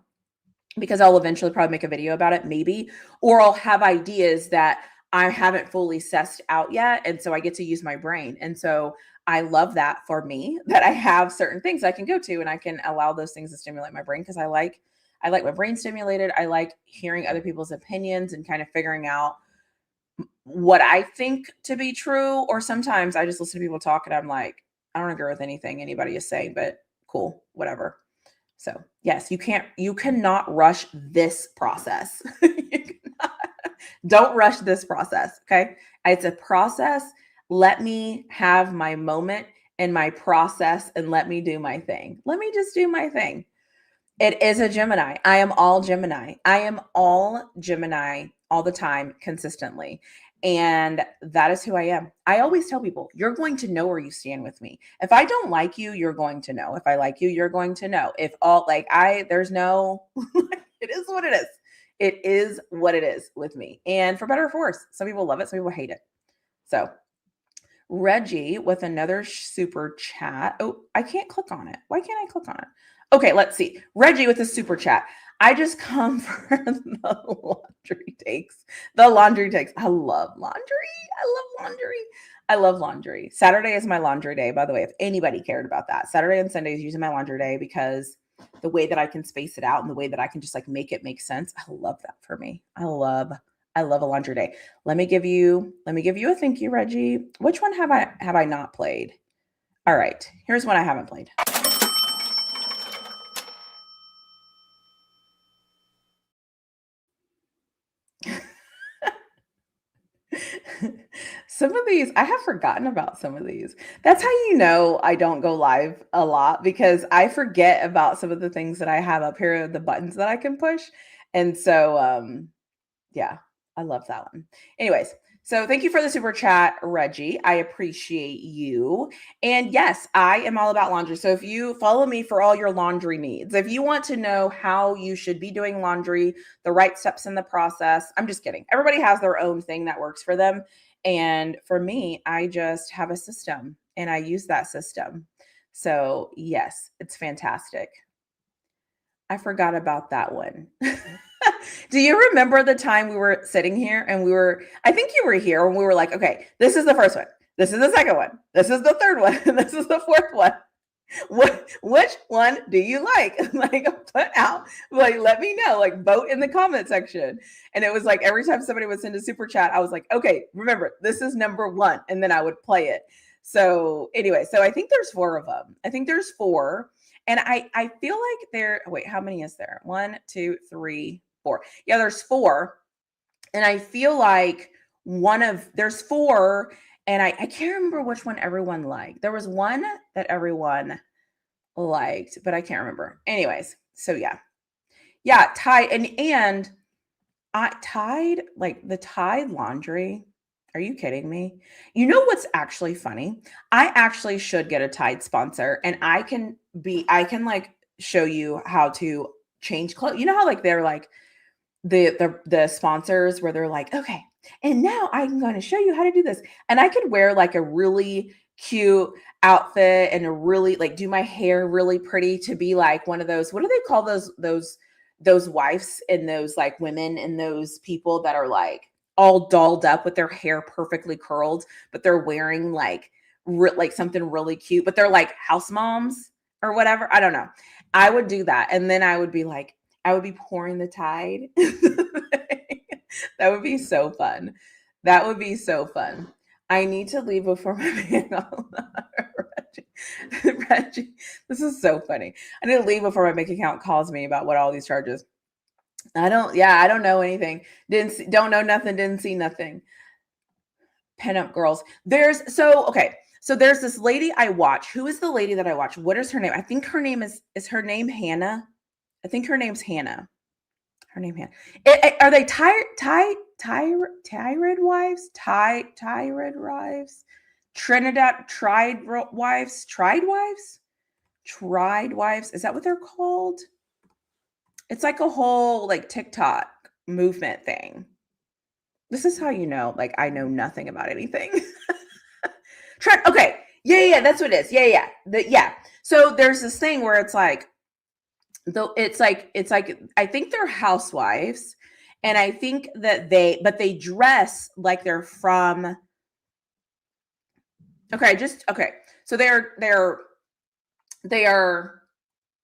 because I'll eventually probably make a video about it, maybe, or I'll have ideas that I haven't fully sussed out yet. And so I get to use my brain. And so I love that for me that I have certain things I can go to and I can allow those things to stimulate my brain because I like my brain stimulated. I like hearing other people's opinions and kind of figuring out what I think to be true. Or sometimes I just listen to people talk and I'm like, I don't agree with anything anybody is saying, but cool, whatever. So yes, you cannot rush this process. Don't rush this process. Okay. It's a process. Let me have my moment and my process and let me do my thing. Let me just do my thing. It is a Gemini. I am all Gemini. I am all Gemini all the time, consistently. And that is who I am. I always tell people, you're going to know where you stand with me. If I don't like you, you're going to know. If I like you, you're going to know. If all like there's no, it is what it is. It is what it is with me. And for better or for worse, some people love it, some people hate it. So Reggie with another super chat. Oh, I can't click on it. Why can't I click on it? Okay, let's see. Reggie with a super chat. I just come for the laundry takes. The laundry takes. I love laundry. I love laundry. Saturday is my laundry day, by the way, if anybody cared about that. Saturday and Sunday is usually my laundry day because the way that I can space it out and the way that I can just like make it make sense. I love that for me. I love a laundry day. Let me give you a thank you, Reggie. Which one have I not played? All right, here's one I haven't played. Some of these, I have forgotten about some of these. That's how you know I don't go live a lot because I forget about some of the things that I have up here, the buttons that I can push. And so, yeah, I love that one. Anyways, so thank you for the super chat, Reggie. I appreciate you. And yes, I am all about laundry. So if you follow me for all your laundry needs, if you want to know how you should be doing laundry, the right steps in the process, I'm just kidding. Everybody has their own thing that works for them. And for me, I just have a system and I use that system. So yes, it's fantastic. I forgot about that one. Do you remember the time we were sitting here and I think you were here when we were like, okay, this is the first one. This is the second one. This is the third one. This is the fourth one. Which one do you like? Like put out, like, let me know, like vote in the comment section. And it was like, every time somebody would send a super chat, I was like, okay, remember, this is number one. And then I would play it. So anyway, so I think there's 4 of them. I think there's 4. And I feel like wait, how many is there? 1, 2, 3, 4. Yeah, there's 4. And I feel like there's 4. And I can't remember which one everyone liked. There was one that everyone liked, but I can't remember. Anyways, so yeah. Yeah, Tide and I Tide, like the Tide laundry. Are you kidding me? You know what's actually funny? I actually should get a Tide sponsor and I can like show you how to change clothes. You know how like they're like the sponsors where they're like, okay, and now I'm going to show you how to do this. And I could wear like a really cute outfit and a really like do my hair really pretty to be like one of those, what do they call those wives and those like women and those people that are like all dolled up with their hair perfectly curled, but they're wearing like something really cute, but they're like house moms or whatever. I don't know. I would do that. And then I would be like, I would be pouring the Tide. That would be so fun. That would be so fun. I need to leave before my man. Reggie, this is so funny. I need to leave before my bank account calls me about what all these charges. I don't know anything. Don't know nothing. Didn't see nothing. Pinup girls. So there's this lady I watch. Who is the lady that I watch? What is her name? I think her name is her name Hannah? I think her name's Hannah. Her name Hannah. Are they Tyrod wives? Tyrod wives? Trinidad Tried wives? Tried wives? Tried wives? Is that what they're called? It's like a whole like TikTok movement thing. This is how you know, like I know nothing about anything. Okay. Yeah, that's what it is. Yeah. So there's this thing where it's like, though it's like I think they're housewives, and I think that they dress like they're from. So they are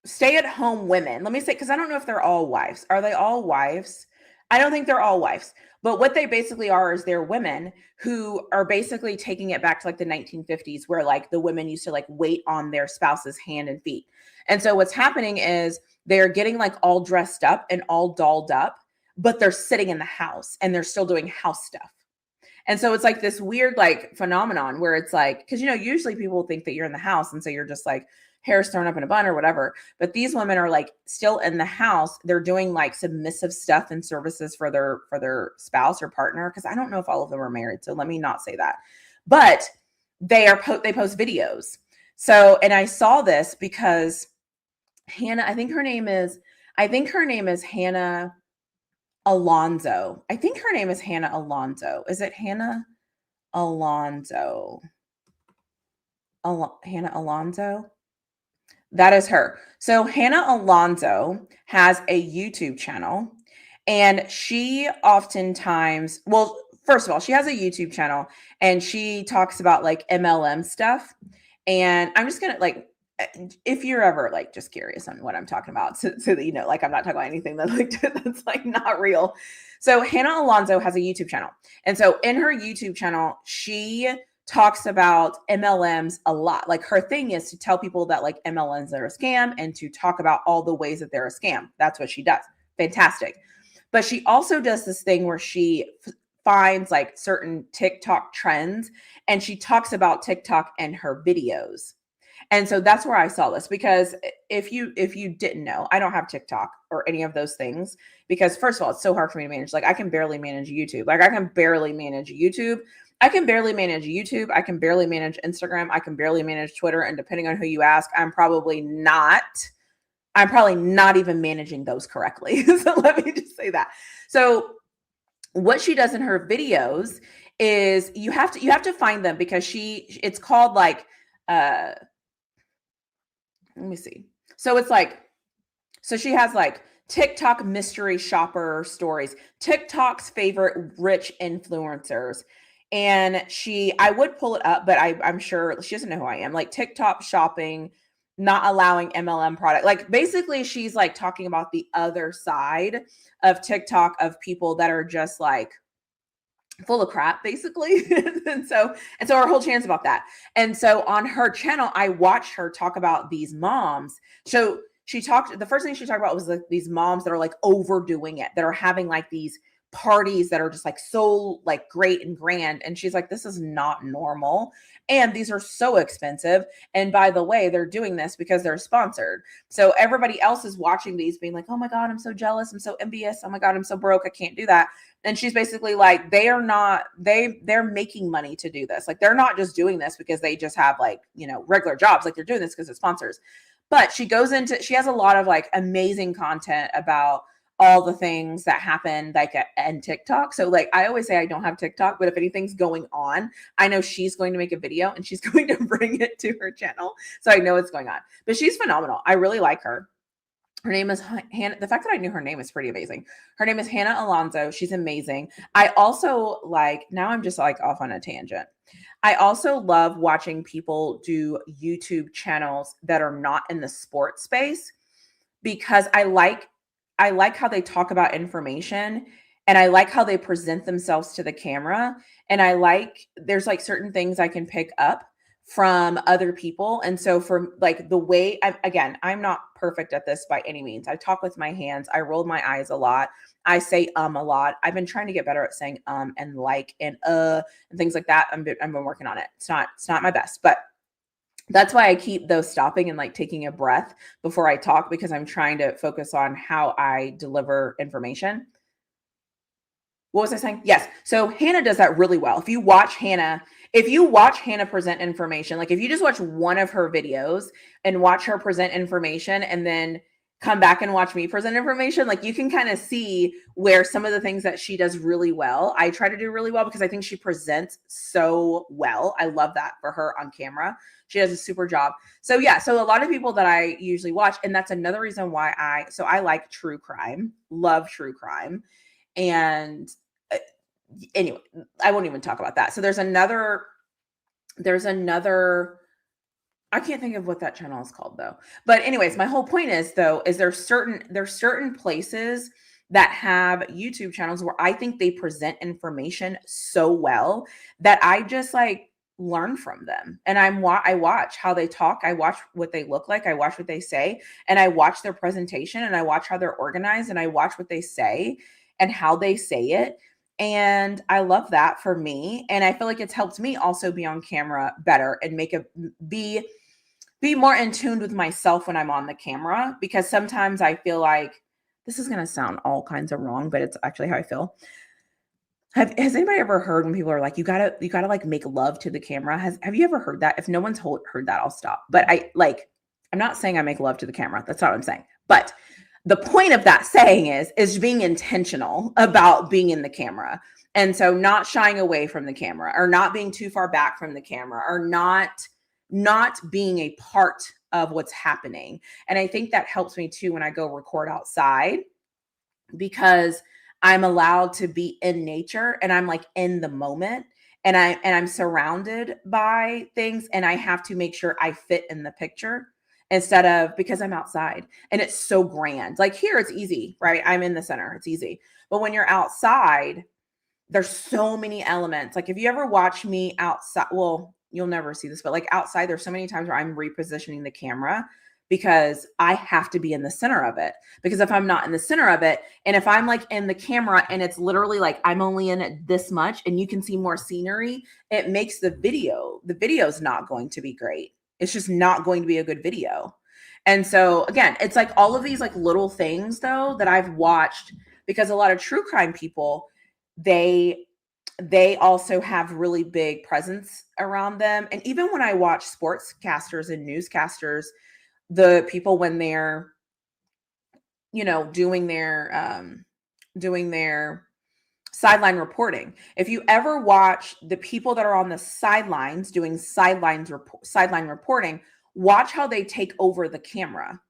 stay-at-home women. Let me say, because I don't know if they're all wives. Are they all wives? I don't think they're all wives. But what they basically are is they're women who are basically taking it back to like the 1950s, where like the women used to like wait on their spouse's hand and feet. And so what's happening is they're getting like all dressed up and all dolled up, but they're sitting in the house and they're still doing house stuff. And so it's like this weird like phenomenon where it's like, because usually people think that you're in the house and so you're just like hair's thrown up in a bun or whatever. But these women are like still in the house. They're doing like submissive stuff and services for their spouse or partner. Because I don't know if all of them are married, so let me not say that. But they post videos. So, and I saw this because Hannah, I think her name is Hannah Alonso. I think her name is Hannah Alonso. Is it Hannah Alonso? Hannah Alonso? That is her. So Hannah Alonso has a YouTube channel, and she oftentimes, well, first of all, she has a YouTube channel and she talks about like MLM stuff. And I'm just going to like, if you're ever like just curious on what I'm talking about, so that like I'm not talking about anything that's like not real. So Hannah Alonso has a YouTube channel. And so in her YouTube channel, she talks about MLMs a lot. Like her thing is to tell people that like MLMs are a scam and to talk about all the ways that they're a scam. That's what she does. Fantastic. But she also does this thing where she finds like certain TikTok trends and she talks about TikTok in her videos. And so that's where I saw this, because if you didn't know, I don't have TikTok or any of those things, because first of all, it's so hard for me to manage. Like I can barely manage YouTube. Like I can barely manage YouTube. I can barely manage YouTube. I can barely manage Instagram. I can barely manage Twitter. And depending on who you ask, I'm probably not even managing those correctly. So let me just say that. So what she does in her videos is you have to find them, because it's called like let me see. So it's like, so she has like TikTok mystery shopper stories, TikTok's favorite rich influencers. And I would pull it up, but I'm sure she doesn't know who I am. Like TikTok shopping, not allowing MLM product. Like basically she's like talking about the other side of TikTok, of people that are just like full of crap basically. and so our whole chance about that. And so on her channel, I watched her talk about these moms. So the first thing she talked about was like these moms that are like overdoing it, that are having like these parties that are just like so like great and grand. And she's like, this is not normal. And these are so expensive. And by the way, they're doing this because they're sponsored. So everybody else is watching these being like, oh my God, I'm so jealous. I'm so envious. Oh my God, I'm so broke. I can't do that. And she's basically like, they're making money to do this. Like they're not just doing this because they just have like, regular jobs. Like they're doing this because it's sponsors. But she has a lot of like amazing content about all the things that happen like and TikTok. So like I always say I don't have TikTok, but if anything's going on, I know she's going to make a video and she's going to bring it to her channel. So I know what's going on. But she's phenomenal. I really like her. Her name is Hannah. The fact that I knew her name is pretty amazing. Her name is Hannah Alonso. She's amazing. I also now I'm just like off on a tangent. I also love watching people do YouTube channels that are not in the sports space, because I like how they talk about information, and I like how they present themselves to the camera. And there's like certain things I can pick up from other people. And so for like the way I'm not perfect at this by any means. I talk with my hands. I roll my eyes a lot. I say a lot. I've been trying to get better at saying and like and things like that. I've been working on it. It's not my best, but that's why I keep those stopping and like taking a breath before I talk, because I'm trying to focus on how I deliver information. What was I saying? Yes. So Hannah does that really well. If you watch Hannah present information, like if you just watch one of her videos and watch her present information and then come back and watch me present information, like you can kind of see where some of the things that she does really well, I try to do really well, because I think she presents so well. I love that for her on camera. She does a super job. So yeah, so a lot of people that I usually watch, and that's another reason why I like true crime, love true crime. And anyway, I won't even talk about that. So there's another, I can't think of what that channel is called though. But anyways, my whole point is there's certain places that have YouTube channels where I think they present information so well that I just like learn from them. And I watch how they talk. I watch what they look like. I watch what they say, and I watch their presentation, and I watch how they're organized, and I watch what they say and how they say it. And I love that for me. And I feel like it's helped me also be on camera better and be more in tune with myself when I'm on the camera, because sometimes I feel like, this is going to sound all kinds of wrong, but it's actually how I feel. Has anybody ever heard when people are like, you gotta like make love to the camera? Have you ever heard that? If no one's heard that, I'll stop. But I'm not saying I make love to the camera. That's not what I'm saying. But the point of that saying is being intentional about being in the camera. And so not shying away from the camera, or not being too far back from the camera, or not being a part of what's happening. And I think that helps me too when I go record outside, because I'm allowed to be in nature and I'm like in the moment, and I'm surrounded by things, and I have to make sure I fit in the picture, instead of, because I'm outside and it's so grand. Like here it's easy, right? I'm in the center. It's easy. But when you're outside, there's so many elements. Like if you ever watch me outside, well, you'll never see this, but like outside, there's so many times where I'm repositioning the camera because I have to be in the center of it. Because if I'm not in the center of it, and if I'm like in the camera and it's literally like I'm only in it this much and you can see more scenery, it makes the video's not going to be great. It's just not going to be a good video. And so again, it's like all of these like little things though that I've watched, because a lot of true crime people, they also have really big presence around them. And even when I watch sportscasters and newscasters, the people when they're, you know, doing their sideline reporting, if you ever watch the people that are on the sidelines doing sideline reporting, watch how they take over the camera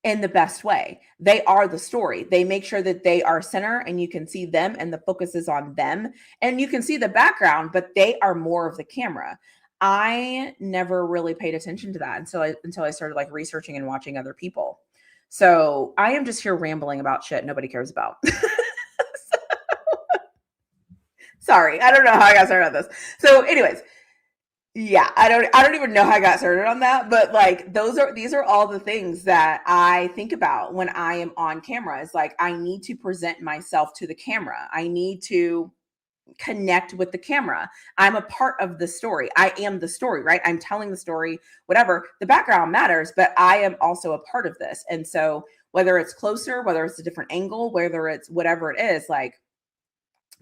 in the best way. They are the story. They make sure that they are center and you can see them and the focus is on them and you can see the background, but they are more of the camera. I never really paid attention to that until I started like researching and watching other people. So I am just here rambling about shit nobody cares about. Sorry, I don't know how I got started on this. So anyways, yeah, I don't even know how I got started on that, but like these are all the things that I think about when I am on camera. It's like I need to present myself to the camera. I need to connect with the camera. I'm a part of the story. I am the story, right? I'm telling the story, whatever. The background matters, but I am also a part of this. And so whether it's closer, whether it's a different angle, whether it's whatever it is, like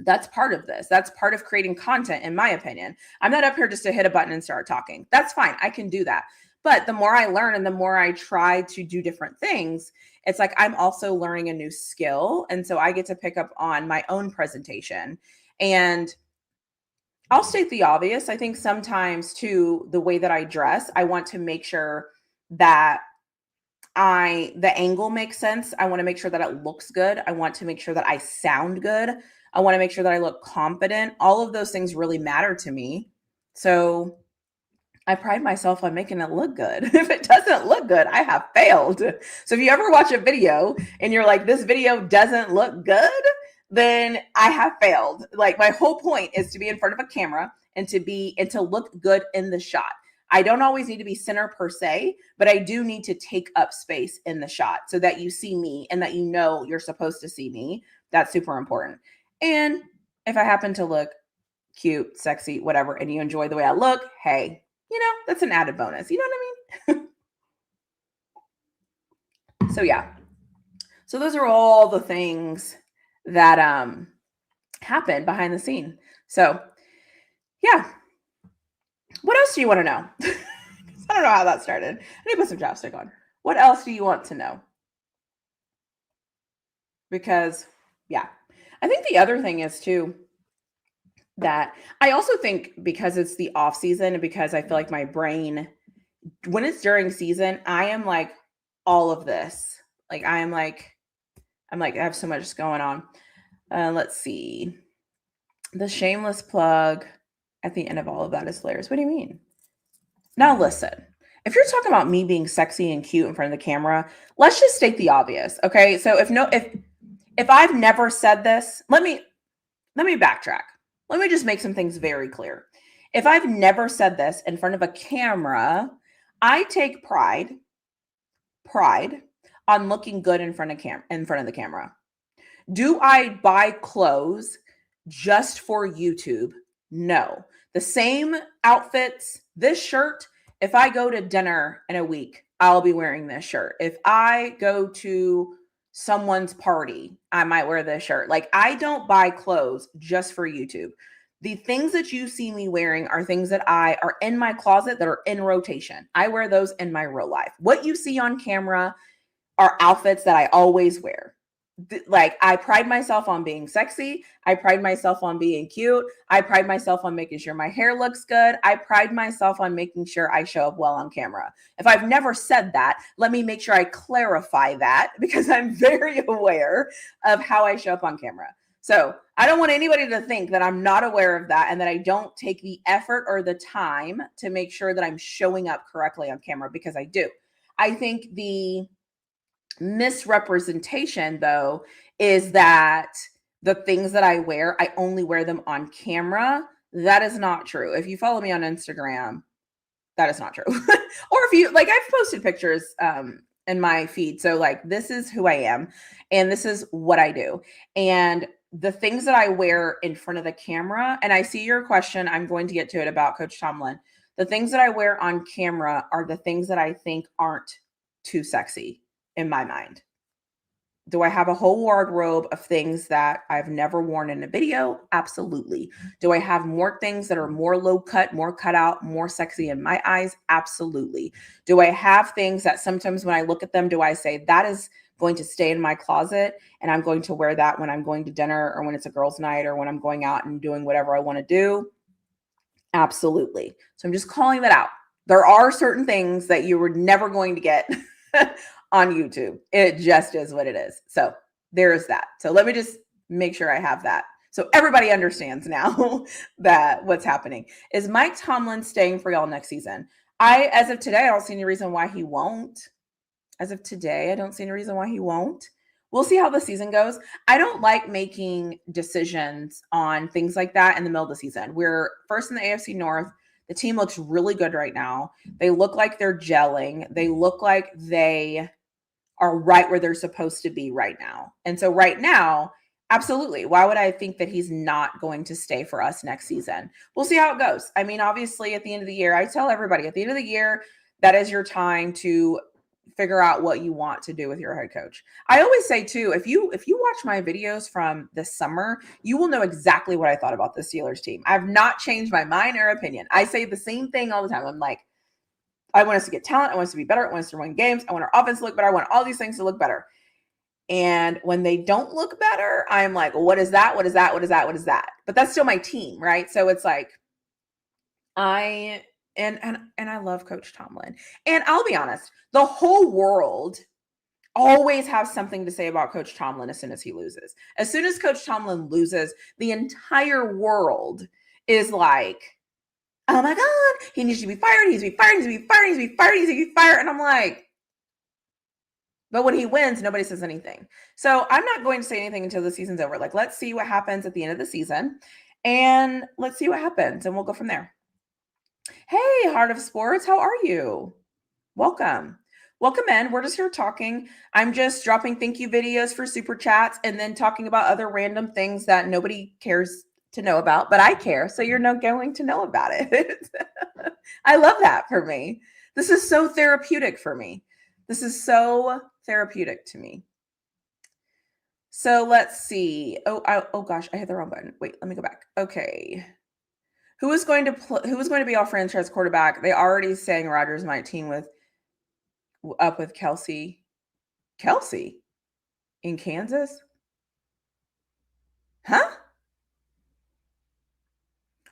that's part of this. That's part of creating content, in my opinion. I'm not up here just to hit a button and start talking. That's fine. I can do that. But the more I learn and the more I try to do different things, it's like I'm also learning a new skill. And so I get to pick up on my own presentation. And I'll state the obvious. I think sometimes too, the way that I dress, I want to make sure that the angle makes sense. I want to make sure that it looks good. I want to make sure that I sound good. I want to make sure that I look confident. All of those things really matter to me. So I pride myself on making it look good. If it doesn't look good, I have failed. So if you ever watch a video and you're like, this video doesn't look good, then I have failed. Like my whole point is to be in front of a camera and to look good in the shot. I don't always need to be center per se, but I do need to take up space in the shot so that you see me and that you know you're supposed to see me. That's super important. And if I happen to look cute, sexy, whatever, and you enjoy the way I look, hey, you know, that's an added bonus. You know what I mean? So yeah. So those are all the things that happen behind the scene. So yeah. What else do you want to know? I don't know how that started. I need to put some chapstick on. What else do you want to know? Because yeah. I think the other thing is too that I also think because it's the off season and because I feel like my brain, when it's during season, I am like all of this. Like I'm like, I have so much going on. Let's see. The shameless plug at the end of all of that is hilarious. What do you mean? Now listen, if you're talking about me being sexy and cute in front of the camera, let's just state the obvious. Okay. So if I've never said this, let me backtrack. Let me just make some things very clear. If I've never said this in front of a camera, I take pride on looking good in front of the camera. Do I buy clothes just for YouTube? No. The same outfits, this shirt, if I go to dinner in a week, I'll be wearing this shirt. If I go to someone's party, I might wear this shirt. Like I don't buy clothes just for YouTube. The things that you see me wearing are things that are in my closet that are in rotation. I wear those in my real life. What you see on camera are outfits that I always wear. Like I pride myself on being sexy. I pride myself on being cute. I pride myself on making sure my hair looks good. I pride myself on making sure I show up well on camera. If I've never said that, let me make sure I clarify that because I'm very aware of how I show up on camera. So I don't want anybody to think that I'm not aware of that and that I don't take the effort or the time to make sure that I'm showing up correctly on camera, because I do. I think the misrepresentation though is that the things that I wear, I only wear them on camera. That is not true. If you follow me on Instagram, that is not true. Or if you like, I've posted pictures in my feed. So like, this is who I am and this is what I do. And the things that I wear in front of the camera, and I see your question, I'm going to get to it about Coach Tomlin. The things that I wear on camera are the things that I think aren't too sexy in my mind. Do I have a whole wardrobe of things that I've never worn in a video? Absolutely. Do I have more things that are more low cut, more cut out, more sexy in my eyes? Absolutely. Do I have things that sometimes when I look at them, do I say that is going to stay in my closet and I'm going to wear that when I'm going to dinner or when it's a girls' night or when I'm going out and doing whatever I want to do? Absolutely. So I'm just calling that out. There are certain things that you were never going to get on YouTube. It just is what it is. So there is that. So let me just make sure I have that. So everybody understands now that what's happening. Is Mike Tomlin staying for y'all next season? As of today, I don't see any reason why he won't. As of today, I don't see any reason why he won't. We'll see how the season goes. I don't like making decisions on things like that in the middle of the season. We're first in the AFC North. The team looks really good right now. They look like they're gelling. They look like they are right where they're supposed to be right now. And so right now, absolutely. Why would I think that he's not going to stay for us next season? We'll see how it goes. I mean, obviously at the end of the year, I tell everybody at the end of the year, that is your time to figure out what you want to do with your head coach. I always say too, if you watch my videos from this summer, you will know exactly what I thought about the Steelers team. I've not changed my mind or opinion. I say the same thing all the time. I'm like, I want us to get talent. I want us to be better. I want us to win games. I want our offense to look better. I want all these things to look better. And when they don't look better, I'm like, what is that? What is that? What is that? What is that? But that's still my team, right? So it's like, I love Coach Tomlin. And I'll be honest, the whole world always has something to say about Coach Tomlin as soon as he loses. As soon as Coach Tomlin loses, the entire world is like, oh my God, he needs to be fired. He needs to be fired. He needs to be fired. He needs to be fired. He needs to be fired. And I'm like, but when he wins, nobody says anything. So I'm not going to say anything until the season's over. Like, let's see what happens at the end of the season and let's see what happens and we'll go from there. Hey, Heart of Sports, how are you? Welcome. Welcome in. We're just here talking. I'm just dropping thank you videos for super chats and then talking about other random things that nobody cares to know about, but I care. So you're not going to know about it. I love that for me. This is so therapeutic for me. This is so therapeutic to me. So let's see. Oh gosh, I hit the wrong button. Wait, let me go back. Okay. Who is going to be our franchise quarterback? They already saying Rodgers might team up with Kelsey. Kelsey in Kansas? Huh?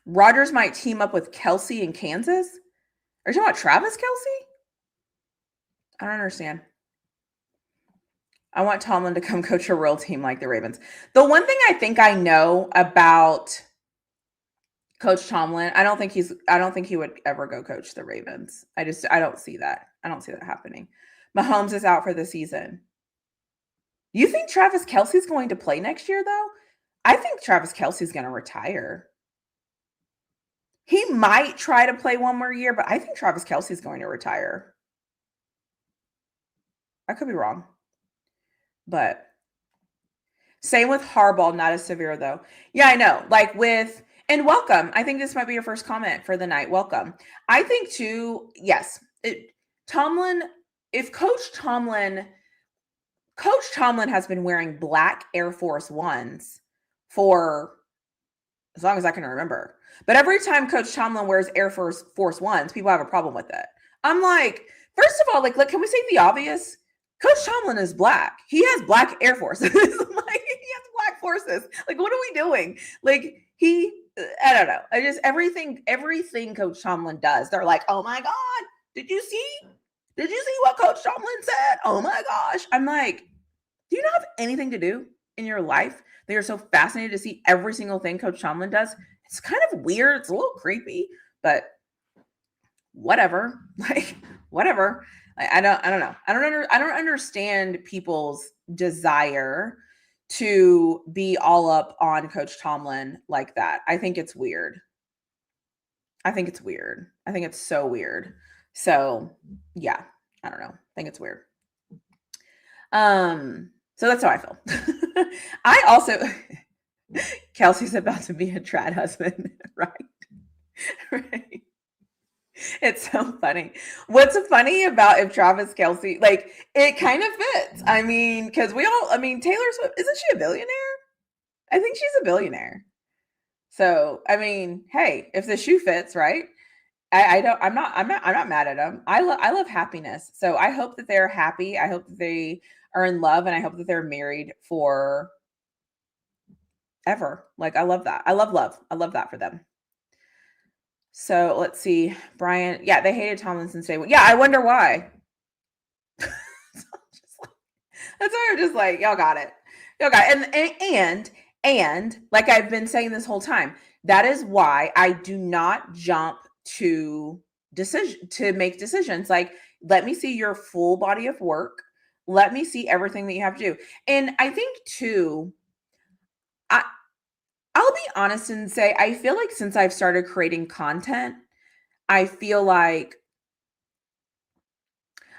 Rodgers might team up with Kelsey in Kansas? Are you talking about Travis Kelsey? I don't understand. I want Tomlin to come coach a real team like the Ravens. The one thing I think I know about Coach Tomlin, I don't think he would ever go coach the Ravens. I don't see that. I don't see that happening. Mahomes is out for the season. You think Travis Kelsey's going to play next year, though? I think Travis Kelsey's going to retire. He might try to play one more year, but I think Travis Kelsey's going to retire. I could be wrong. But same with Harbaugh, not as severe, though. Yeah, I know. And welcome. I think this might be your first comment for the night. Welcome. I think, too, yes. Tomlin, if Coach Tomlin has been wearing black Air Force Ones for as long as I can remember. But every time Coach Tomlin wears Air Force Ones, people have a problem with it. I'm like, first of all, can we say the obvious? Coach Tomlin is black. He has black Air Forces. He has black forces. What are we doing? I don't know. Everything Coach Tomlin does, they're like, oh my God, did you see what Coach Tomlin said? Oh my gosh. I'm like, do you not have anything to do in your life that you're so fascinated to see every single thing Coach Tomlin does? It's kind of weird. It's a little creepy, but whatever. Whatever. I don't know. I don't understand people's desire to be all up on Coach Tomlin like that. I think it's weird. I think it's weird. I think it's so weird. So yeah, I don't know. I think it's weird. So that's how I feel. I also Kelsey's about to be a trad husband, right? Right. It's so funny. What's funny about if Travis Kelsey, like, it kind of fits. I mean, because Taylor Swift, isn't she a billionaire? I think she's a billionaire. So, I mean, hey, if the shoe fits, right? I'm not mad at them. I love happiness. So I hope that they're happy. I hope that they are in love, and I hope that they're married for ever. Like, I love that. I love love. I love that for them. So let's see. Brian, yeah, they hated Tomlinson's day. Yeah, I wonder why. That's why I'm just like, y'all got it. Y'all got it. And like I've been saying this whole time, that is why I do not jump to make decisions. Like, let me see your full body of work. Let me see everything that you have to do. And I think too, I'll be honest and say, I feel like since I've started creating content, I feel like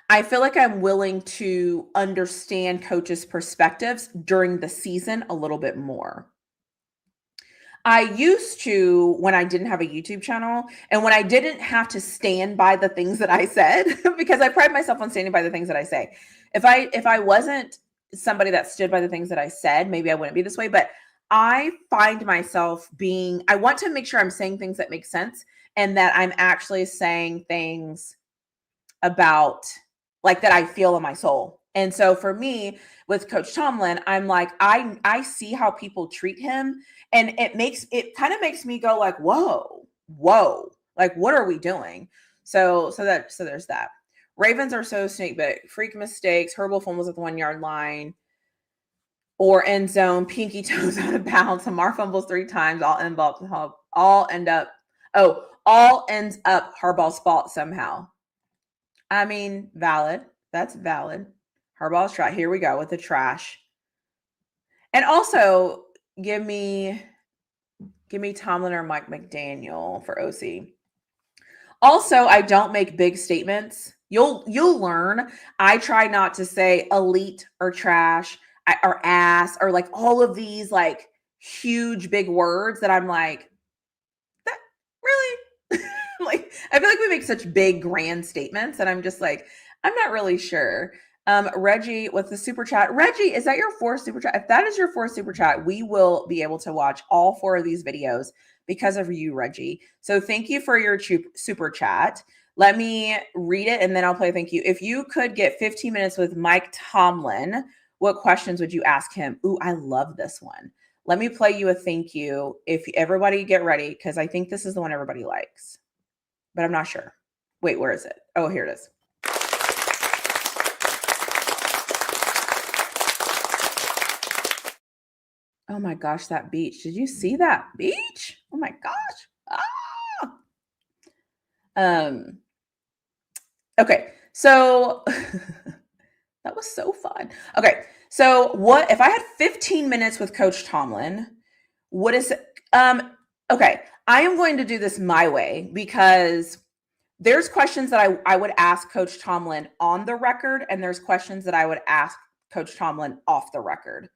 I'm willing to understand coaches' perspectives during the season a little bit more. I used to, when I didn't have a YouTube channel and when I didn't have to stand by the things that I said, because I pride myself on standing by the things that I say. If I wasn't somebody that stood by the things that I said, maybe I wouldn't be this way. But I find myself I want to make sure I'm saying things that make sense and that I'm actually saying things about, like, that I feel in my soul. And so for me, with Coach Tomlin, I'm like, I see how people treat him, and it kind of makes me go like, whoa, like, what are we doing? So there's that. Ravens are so snake bit, freak mistakes, horrible fumbles at the 1 yard line or end zone, pinky toes out of bounds, Hamar fumbles 3 times, all ends up Harbaugh's fault somehow. I mean, valid. That's valid. Harbaugh's try. Here we go with the trash. And also, give me Tomlin or Mike McDaniel for OC. Also, I don't make big statements. You'll learn. I try not to say elite or trash or ass or like all of these like huge big words that I'm like, that really? Like, I feel like we make such big grand statements and I'm just like, I'm not really sure. Reggie with the super chat. Reggie, is that your 4th super chat? If that is your 4th super chat, we will be able to watch all 4 of these videos because of you, Reggie. So thank you for your super chat. Let me read it and then I'll play thank you. If you could get 15 minutes with Mike Tomlin, what questions would you ask him? Ooh, I love this one. Let me play you a thank you. If everybody get ready, because I think this is the one everybody likes, but I'm not sure. Wait, where is it? Oh, here it is. Oh my gosh, that beach. Did you see that beach? Oh my gosh. Ah. Okay. So that was so fun. Okay. So what if I had 15 minutes with Coach Tomlin? What is okay. I am going to do this my way because there's questions that I would ask Coach Tomlin on the record, and there's questions that I would ask Coach Tomlin off the record.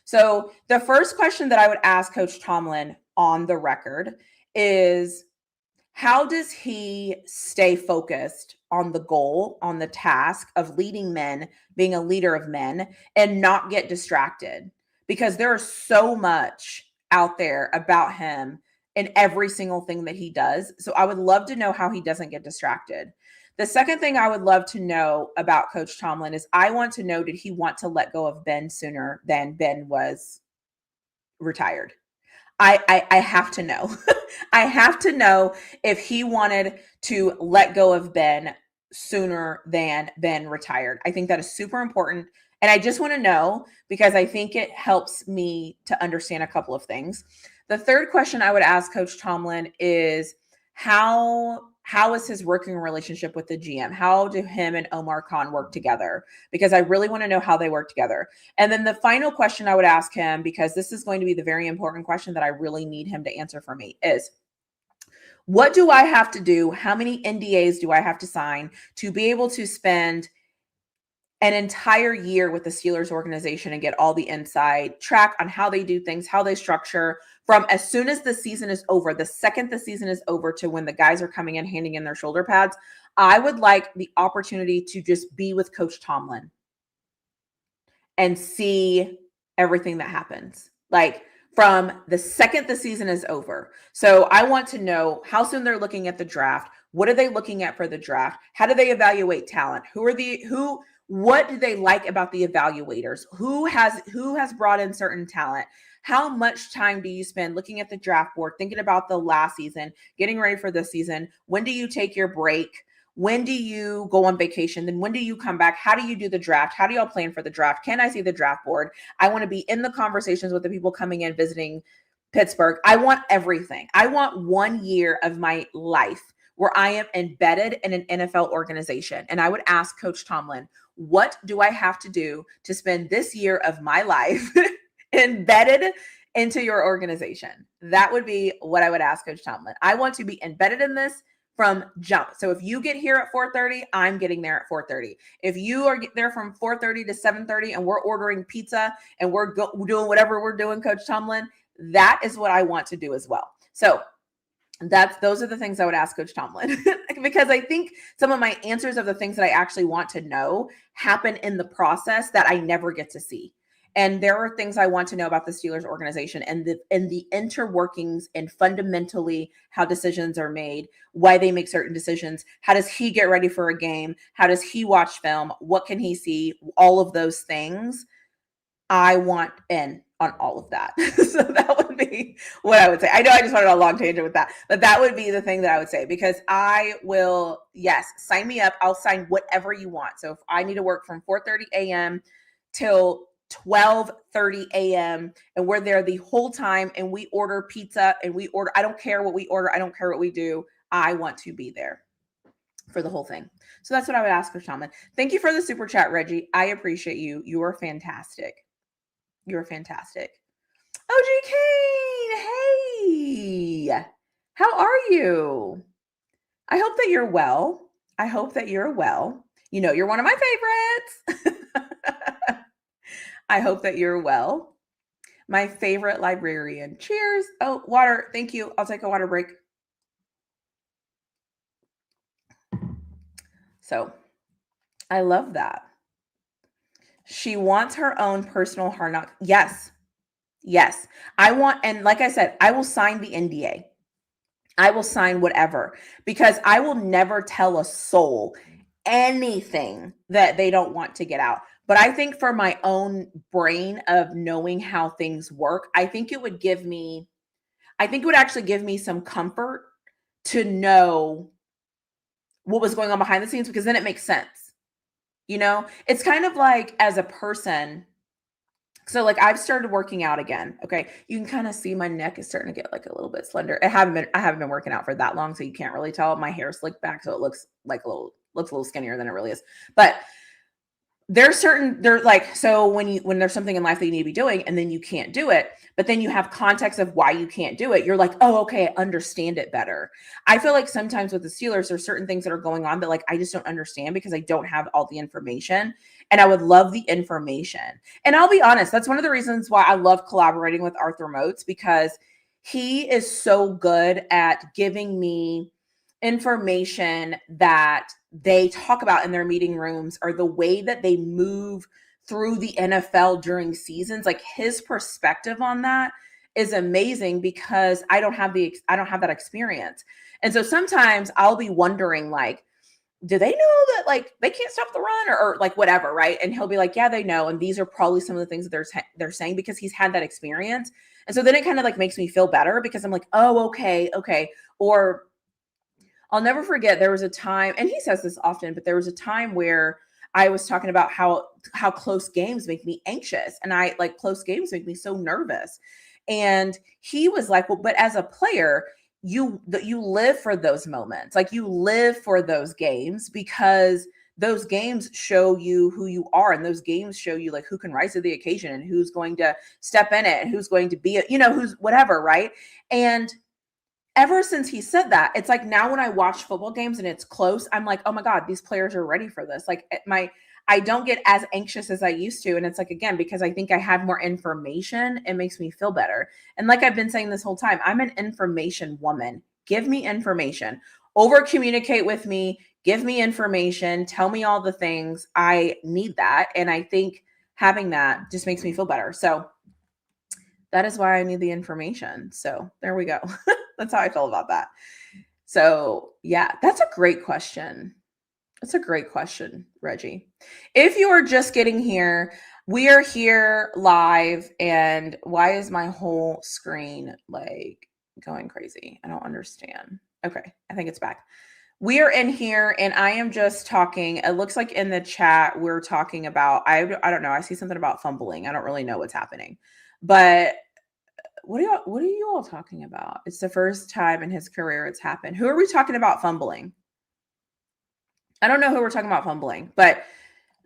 So the first question that I would ask Coach Tomlin on the record is, how does he stay focused on the goal, on the task of leading men, being a leader of men, and not get distracted? Because there is so much out there about him in every single thing that he does. So I would love to know how he doesn't get distracted. The second thing I would love to know about Coach Tomlin is I want to know, did he want to let go of Ben sooner than Ben was retired? I have to know. I have to know if he wanted to let go of Ben sooner than Ben retired. I think that is super important. And I just want to know because I think it helps me to understand a couple of things. The third question I would ask Coach Tomlin is, how is his working relationship with the GM? How do him and Omar Khan work together? Because I really want to know how they work together. And then the final question I would ask him, because this is going to be the very important question that I really need him to answer for me, is What do I have to do? How many NDAs do I have to sign to be able to spend an entire year with the Steelers organization and get all the inside track on how they do things, how they structure from as soon as the season is over, the second the season is over to when the guys are coming in, handing in their shoulder pads. I would like the opportunity to just be with Coach Tomlin and see everything that happens. Like from the second the season is over. So I want to know how soon they're looking at the draft. What are they looking at for the draft? How do they evaluate talent? What do they like about the evaluators? Who has brought in certain talent? How much time do you spend looking at the draft board, thinking about the last season, getting ready for this season? When do you take your break? When do you go on vacation? Then when do you come back? How do you do the draft? How do y'all plan for the draft? Can I see the draft board? I want to be in the conversations with the people coming in, visiting Pittsburgh. I want everything. I want 1 year of my life where I am embedded in an NFL organization. And I would ask Coach Tomlin, what do I have to do to spend this year of my life embedded into your organization? That would be what I would ask Coach Tomlin. I want to be embedded in this from jump. So if you get here at 4:30, I'm getting there at 4:30. If you are there from 4:30 to 7:30 and we're ordering pizza and we're doing whatever we're doing, Coach Tomlin, that is what I want to do as well. So those are the things I would ask Coach Tomlin because I think some of my answers of the things that I actually want to know happen in the process that I never get to see. And there are things I want to know about the Steelers organization and the interworkings and fundamentally how decisions are made, why they make certain decisions. How does he get ready for a game? How does he watch film? What can he see? All of those things. I want in on all of that. So that would be what I would say. I know I just went on a long tangent with that, but that would be the thing that I would say, because I will, yes, sign me up. I'll sign whatever you want. So if I need to work from 4:30 a.m. till 12:30 a.m. and we're there the whole time and we order pizza and I don't care what we order. I don't care what we do. I want to be there for the whole thing. So that's what I would ask for Tomlin. Thank you for the super chat, Reggie. I appreciate you. You are fantastic. You're fantastic. OG Kane, hey, how are you? I hope that you're well. I hope that you're well. You know, you're one of my favorites. I hope that you're well. My favorite librarian. Cheers. Oh, water. Thank you. I'll take a water break. So I love that. She wants her own personal hard knock. Yes. Yes. And like I said, I will sign the NDA. I will sign whatever, because I will never tell a soul anything that they don't want to get out. But I think for my own brain of knowing how things work, I think it would actually give me some comfort to know what was going on behind the scenes, because then it makes sense. You know, it's kind of like as a person. So like I've started working out again. Okay. You can kind of see my neck is starting to get like a little bit slender. I haven't been working out for that long, so you can't really tell. My hair slicked back, so it looks a little skinnier than it really is. But so when there's something in life that you need to be doing and then you can't do it, but then you have context of why you can't do it, you're like, oh, okay, I understand it better. I feel like sometimes with the Steelers, there's certain things that are going on that like I just don't understand because I don't have all the information, and I would love the information. And I'll be honest, that's one of the reasons why I love collaborating with Arthur Motes, because he is so good at giving me information that they talk about in their meeting rooms, or the way that they move through the NFL during seasons. Like his perspective on that is amazing, because I don't have that experience. And so sometimes I'll be wondering, like, do they know that like they can't stop the run or like whatever, right? And he'll be like, yeah, they know, and these are probably some of the things that they're saying, because he's had that experience. And so then it kind of like makes me feel better, because I'm like, oh, okay. Or I'll never forget, there was a time, and he says this often, but there was a time where I was talking about how close games make me anxious, and close games make me so nervous. And he was like, well, but as a player, you live for those moments. Like you live for those games, because those games show you who you are, and those games show you like who can rise to the occasion and who's going to step in it and who's going to be, who's whatever, right? And ever since he said that, it's like now when I watch football games and it's close, I'm like, oh my God, these players are ready for this. Like I don't get as anxious as I used to. And it's like, again, because I think I had more information, it makes me feel better. And like I've been saying this whole time, I'm an information woman. Give me information. Over communicate with me. Give me information. Tell me all the things. I need that. And I think having that just makes me feel better. So that is why I need the information. So there we go. That's how I feel about that. So yeah, that's a great question. That's a great question, Reggie. If you are just getting here, we are here live. And why is my whole screen like going crazy? I don't understand. Okay, I think it's back. We are in here and I am just talking. It looks like in the chat, we're talking about, I don't know. I see something about fumbling. I don't really know what's happening, but what are you all talking about? It's the first time in his career it's happened. Who are we talking about fumbling? I don't know who we're talking about fumbling, but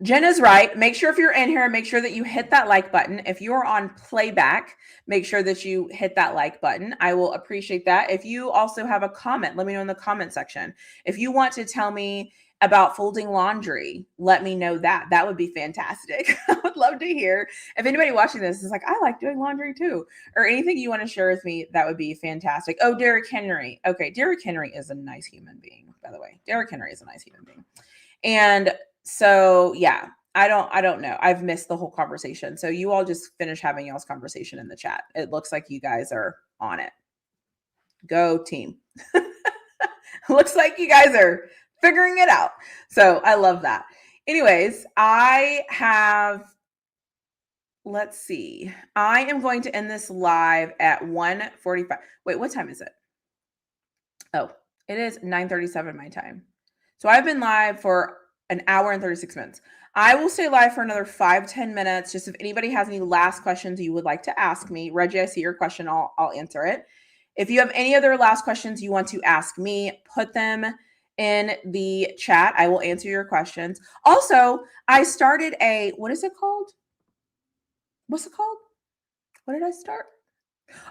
Jen is right. Make sure if you're in here, make sure that you hit that like button. If you are on playback, make sure that you hit that like button. I will appreciate that. If you also have a comment, let me know in the comment section. If you want to tell me about folding laundry, let me know that. That would be fantastic. I would love to hear. If anybody watching this is like, I like doing laundry too, or anything you want to share with me, that would be fantastic. Oh, Derrick Henry. Okay, Derrick Henry is a nice human being, by the way. Derrick Henry is a nice human being. And so, yeah, I don't know. I've missed the whole conversation. So you all just finish having y'all's conversation in the chat. It looks like you guys are on it. Go team. Looks like you guys are figuring it out. So I love that. Anyways, let's see. I am going to end this live at 1:45. Wait, what time is it? Oh, it is 9:37 my time. So I've been live for an hour and 36 minutes. I will stay live for another 5-10 minutes. Just if anybody has any last questions you would like to ask me, Reggie, I see your question. I'll answer it. If you have any other last questions you want to ask me, put them in the chat. I will answer your questions. Also, I started what is it called? What's it called? What did I start?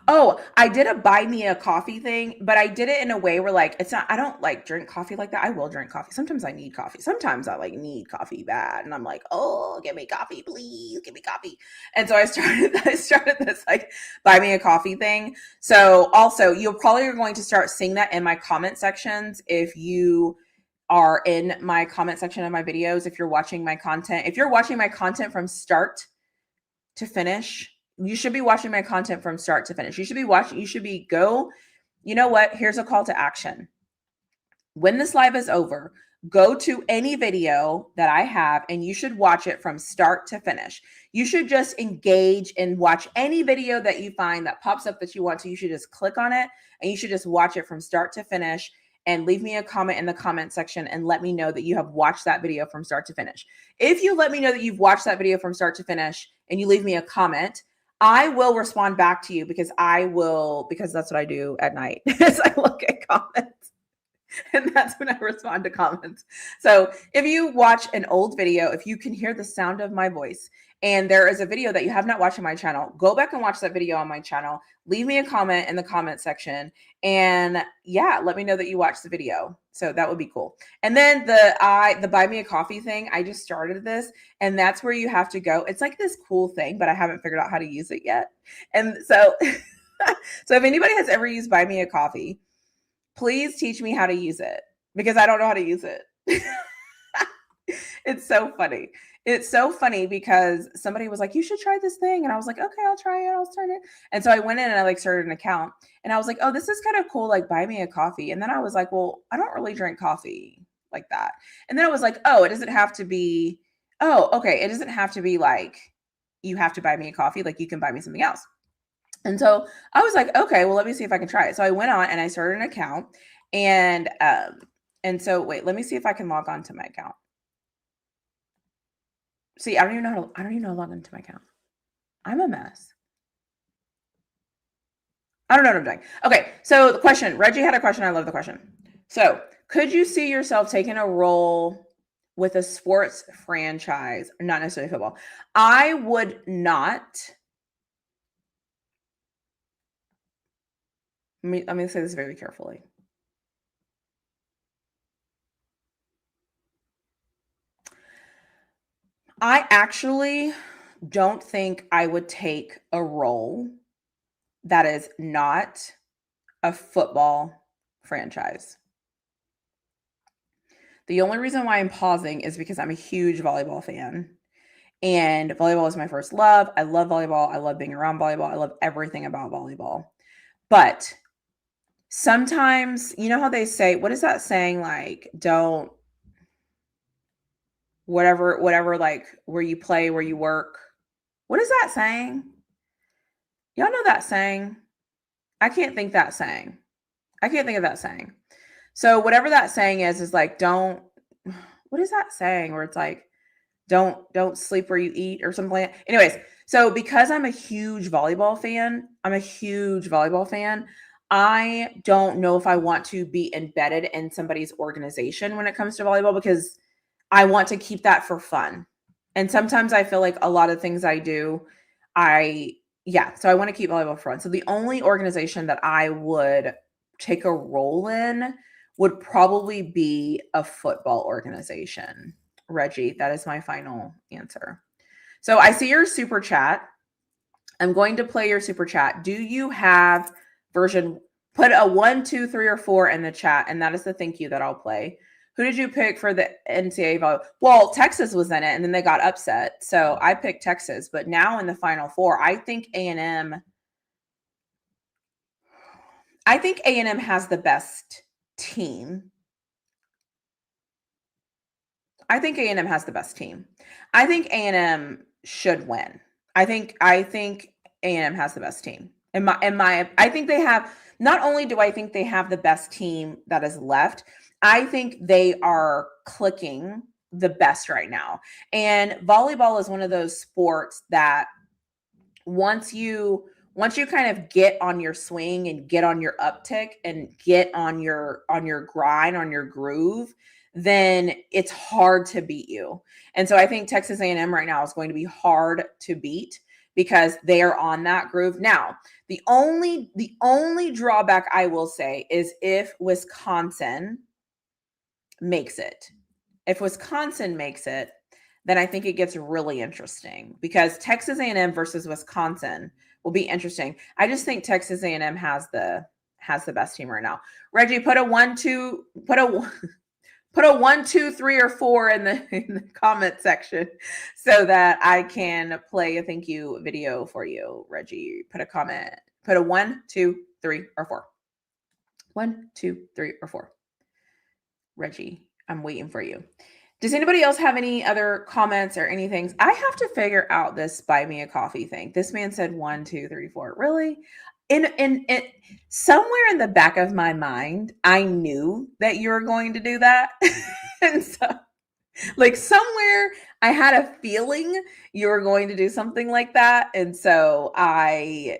Oh, I did a buy me a coffee thing, but I did it in a way where like, it's not, I don't like drink coffee like that. I will drink coffee. Sometimes I need coffee. Sometimes I like need coffee bad. And I'm like, oh, give me coffee, please give me coffee. And so I started this like buy me a coffee thing. So also you're probably going to start seeing that in my comment sections. If you are in my comment section of my videos, if you're watching my content from start to finish, you should be watching my content from start to finish. You know what? Here's a call to action. When this live is over, go to any video that I have and you should watch it from start to finish. You should just engage and watch any video that you find that pops up that you want to. You should just click on it and you should just watch it from start to finish and leave me a comment in the comment section and let me know that you have watched that video from start to finish. If you let me know that you've watched that video from start to finish and you leave me a comment, I will respond back to you because that's what I do at night is I look at comments and that's when I respond to comments. So if you watch an old video, if you can hear the sound of my voice and there is a video that you have not watched on my channel, go back and watch that video on my channel. Leave me a comment in the comment section and yeah, let me know that you watched the video. So that would be cool. And then the buy me a coffee thing, I just started this and that's where you have to go. It's like this cool thing, but I haven't figured out how to use it yet. And so, so if anybody has ever used buy me a coffee, please teach me how to use it because I don't know how to use it. It's so funny. It's so funny because somebody was like, you should try this thing. And I was like, okay, I'll try it. I'll start it. And so I went in and I like started an account and I was like, oh, this is kind of cool. Like buy me a coffee. And then I was like, well, I don't really drink coffee like that. And then I was like, oh, it doesn't have to be, it doesn't have to be like, you have to buy me a coffee. Like you can buy me something else. And so I was like, okay, well, let me see if I can try it. So I went on and I started an account and so wait, let me see if I can log on to my account. See, I don't even know how to log into my account. I'm a mess. I don't know what I'm doing. Okay, so the question, Reggie had a question. I love the question. So could you see yourself taking a role with a sports franchise, not necessarily football? I would not. Let me say this very carefully. I actually don't think I would take a role that is not a football franchise. The only reason why I'm pausing is because I'm a huge volleyball fan. And volleyball is my first love. I love volleyball. I love being around volleyball. I love everything about volleyball. But sometimes, you know how they say, what is that saying? Like, don't, whatever, like where you play, where you work. What is that saying? Y'all know that saying? I can't think that saying. I can't think of that saying. So whatever that saying is like, don't, what is that saying where it's like, don't sleep where you eat or something like that. Anyways, so because I'm a huge volleyball fan, I don't know if I want to be embedded in somebody's organization when it comes to volleyball because I want to keep that for fun. And sometimes I feel like a lot of things I do, so I want to keep volleyball for fun. So the only organization that I would take a role in would probably be a football organization. Reggie, that is my final answer. So I see your super chat. I'm going to play your super chat. Do you have version? Put a 1, 2, 3, or 4 in the chat, and that is the thank you that I'll play. Who did you pick for the NCAA volleyball? Well, Texas was in it, and then they got upset. So I picked Texas. But now in the Final Four, I think A&M. I think A&M has the best team. I think A&M has the best team. I think A&M should win. I think A&M has the best team. I think they have, not only do I think they have the best team that is left, I think they are clicking the best right now. And volleyball is one of those sports that once you kind of get on your swing and get on your uptick and get on your grind, on your groove, then it's hard to beat you. And so I think Texas A&M right now is going to be hard to beat because they are on that groove. Now, the only drawback I will say is if Wisconsin makes it. If Wisconsin makes it, then I think it gets really interesting because Texas A&M versus Wisconsin will be interesting. I just think Texas A&M has the best team right now. Reggie, put a 1, 2, put a 1, 2, 3, or 4 in the comment section so that I can play a thank you video for you. Reggie, put a comment. Put a 1, 2, 3, or 4. 1, 2, 3, or 4. Reggie, I'm waiting for you. Does anybody else have any other comments or anything? I have to figure out this buy me a coffee thing. This man said 1, 2, 3, 4. Really? In somewhere in the back of my mind, I knew that you were going to do that. And so like somewhere I had a feeling you were going to do something like that. And so I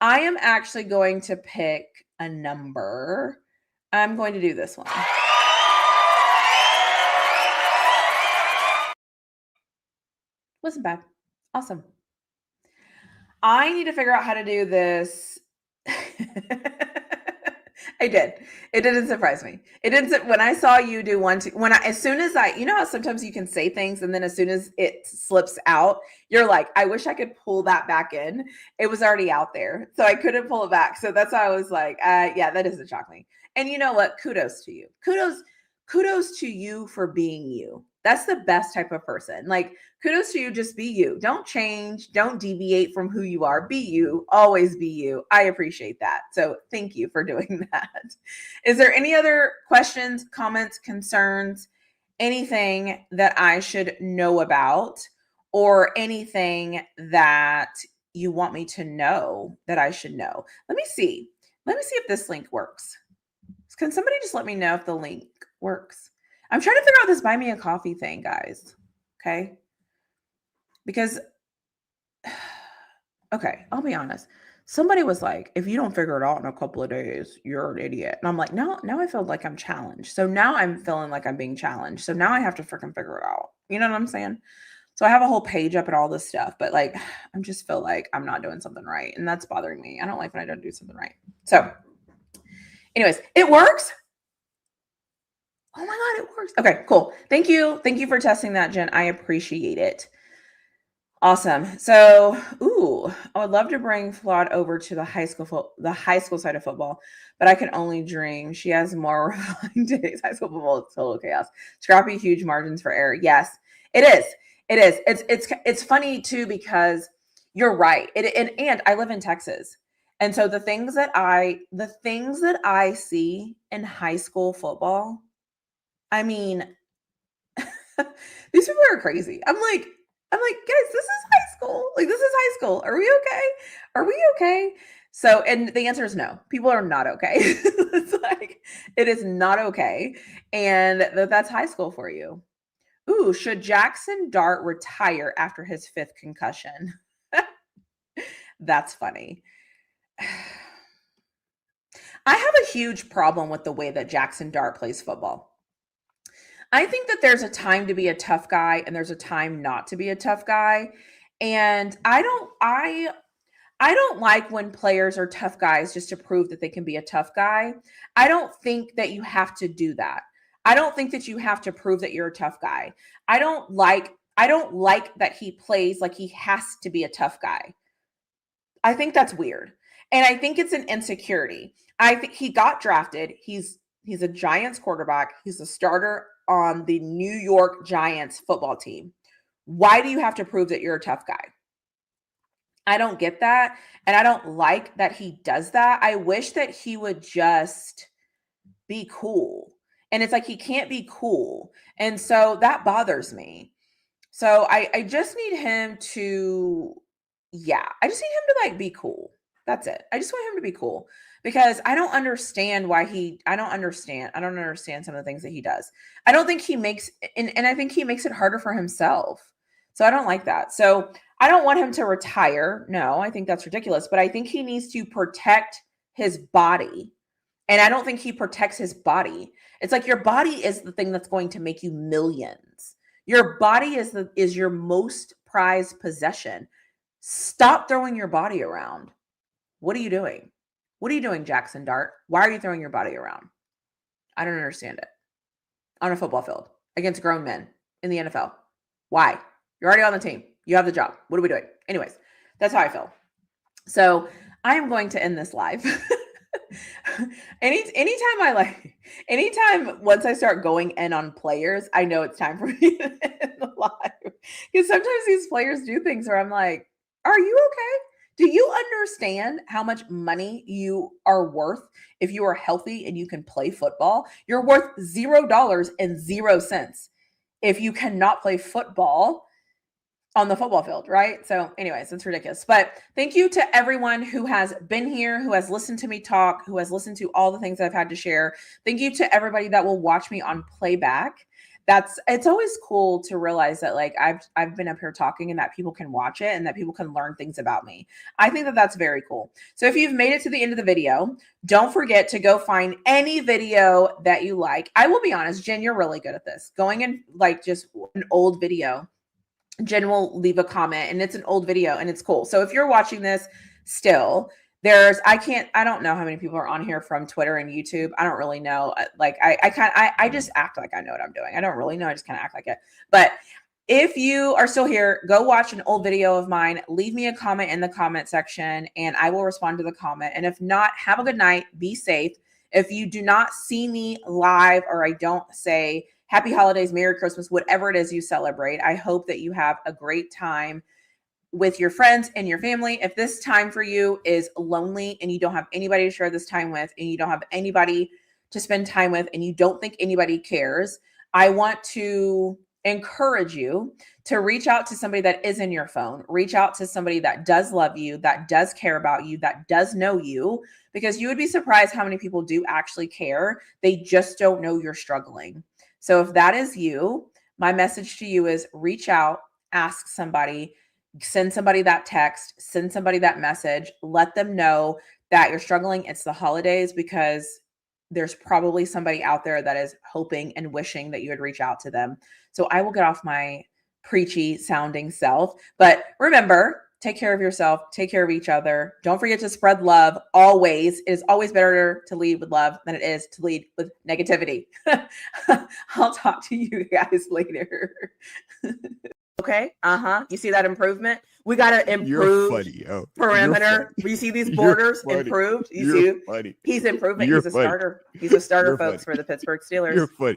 am actually going to pick a number. I'm going to do this one. Wasn't bad. Awesome. I need to figure out how to do this. I did. It didn't surprise me. It didn't. When I saw you do 1, 2, as soon as you know how sometimes you can say things and then as soon as it slips out, you're like, I wish I could pull that back in. It was already out there, so I couldn't pull it back. So that's why I was like, yeah, that doesn't shock me. And you know what? Kudos to you. Kudos to you for being you. That's the best type of person. Like, kudos to you. Just be you. Don't change. Don't deviate from who you are. Be you. Always be you. I appreciate that. So thank you for doing that. Is there any other questions, comments, concerns, anything that I should know about or anything that you want me to know that I should know? Let me see. Let me see if this link works. Can somebody just let me know if the link works? I'm trying to figure out this buy me a coffee thing, guys. Okay. Because, okay, I'll be honest. Somebody was like, if you don't figure it out in a couple of days, you're an idiot. And I'm like, no, now I feel like I'm challenged. So now I'm feeling like I'm being challenged. So now I have to freaking figure it out. You know what I'm saying? So I have a whole page up and all this stuff, but like, I just feel like I'm not doing something right. And that's bothering me. I don't like when I don't do something right. So anyways, it works. Oh my God, it works. Okay, cool. Thank you. Thank you for testing that, Jen. I appreciate it. Awesome. So, I would love to bring Flawed over to the high school side of football, but I can only dream. She has more refined days. High school football is total chaos. Scrappy, huge margins for error. Yes, it is. It is. It's funny too because you're right. And I live in Texas, and so the things that I see in high school football, I mean, these people are crazy. I'm like, guys, this is high school. Like, this is high school. Are we okay? Are we okay? So, and the answer is no. People are not okay. It's like, it is not okay. And that's high school for you. Ooh, should Jackson Dart retire after his 5th concussion? That's funny. I have a huge problem with the way that Jackson Dart plays football. I think that there's a time to be a tough guy and there's a time not to be a tough guy. And I don't like when players are tough guys just to prove that they can be a tough guy. I don't think that you have to do that. I don't think that you have to prove that you're a tough guy. I don't like that he plays like he has to be a tough guy. I think that's weird. And I think it's an insecurity. I think he got drafted. He's a Giants quarterback. He's a starter on the New York Giants football team. Why do you have to prove that you're a tough guy? I don't get that. And I don't like that he does that. I wish that he would just be cool. And it's like he can't be cool. And so that bothers me. So I just need him to, yeah, I just need him to like be cool. That's it. I just want him to be cool because I don't understand I don't understand some of the things that he does. I don't think he makes, and I think he makes it harder for himself. So I don't like that. So I don't want him to retire. No, I think that's ridiculous, but I think he needs to protect his body. And I don't think he protects his body. It's like your body is the thing that's going to make you millions. Your body is your most prized possession. Stop throwing your body around. What are you doing? What are you doing, Jackson Dart? Why are you throwing your body around? I don't understand it. On a football field against grown men in the NFL. Why? You're already on the team. You have the job. What are we doing? Anyways, that's how I feel. So I am going to end this live. Anytime once I start going in on players, I know it's time for me to end the live. Because sometimes these players do things where I'm like, are you okay? Do you understand how much money you are worth if you are healthy and you can play football? You're worth $0.00 if you cannot play football on the football field, right? So anyways, it's ridiculous. But thank you to everyone who has been here, who has listened to me talk, who has listened to all the things I've had to share. Thank you to everybody that will watch me on playback. It's always cool to realize that like I've been up here talking and that people can watch it and that people can learn things about me. I think that that's very cool. So if you've made it to the end of the video, don't forget to go find any video that you like. I will be honest, Jen, you're really good at this. Going in like just an old video. Jen will leave a comment and it's an old video and it's cool. So if you're watching this still, I don't know how many people are on here from Twitter and YouTube. I don't really know. Like I just act like I know what I'm doing. I don't really know. I just kind of act like it. But if you are still here, go watch an old video of mine. Leave me a comment in the comment section and I will respond to the comment. And if not, have a good night. Be safe. If you do not see me live or I don't say happy holidays, Merry Christmas, whatever it is you celebrate, I hope that you have a great time with your friends and your family. If this time for you is lonely and you don't have anybody to share this time with and you don't have anybody to spend time with and you don't think anybody cares, I want to encourage you to reach out to somebody that is in your phone. Reach out to somebody that does love you, that does care about you, that does know you, because you would be surprised how many people do actually care. They just don't know you're struggling. So if that is you, my message to you is reach out, ask somebody, send somebody that text, send somebody that message, let them know that you're struggling. It's the holidays because there's probably somebody out there that is hoping and wishing that you would reach out to them. So I will get off my preachy sounding self. But remember, take care of yourself, take care of each other. Don't forget to spread love always. It is always better to lead with love than it is to lead with negativity. I'll talk to you guys later. Okay. You see that improvement? We got to improve perimeter. You see these borders improved? You see, he's improving. He's a starter. He's a starter, folks, for the Pittsburgh Steelers. You're funny.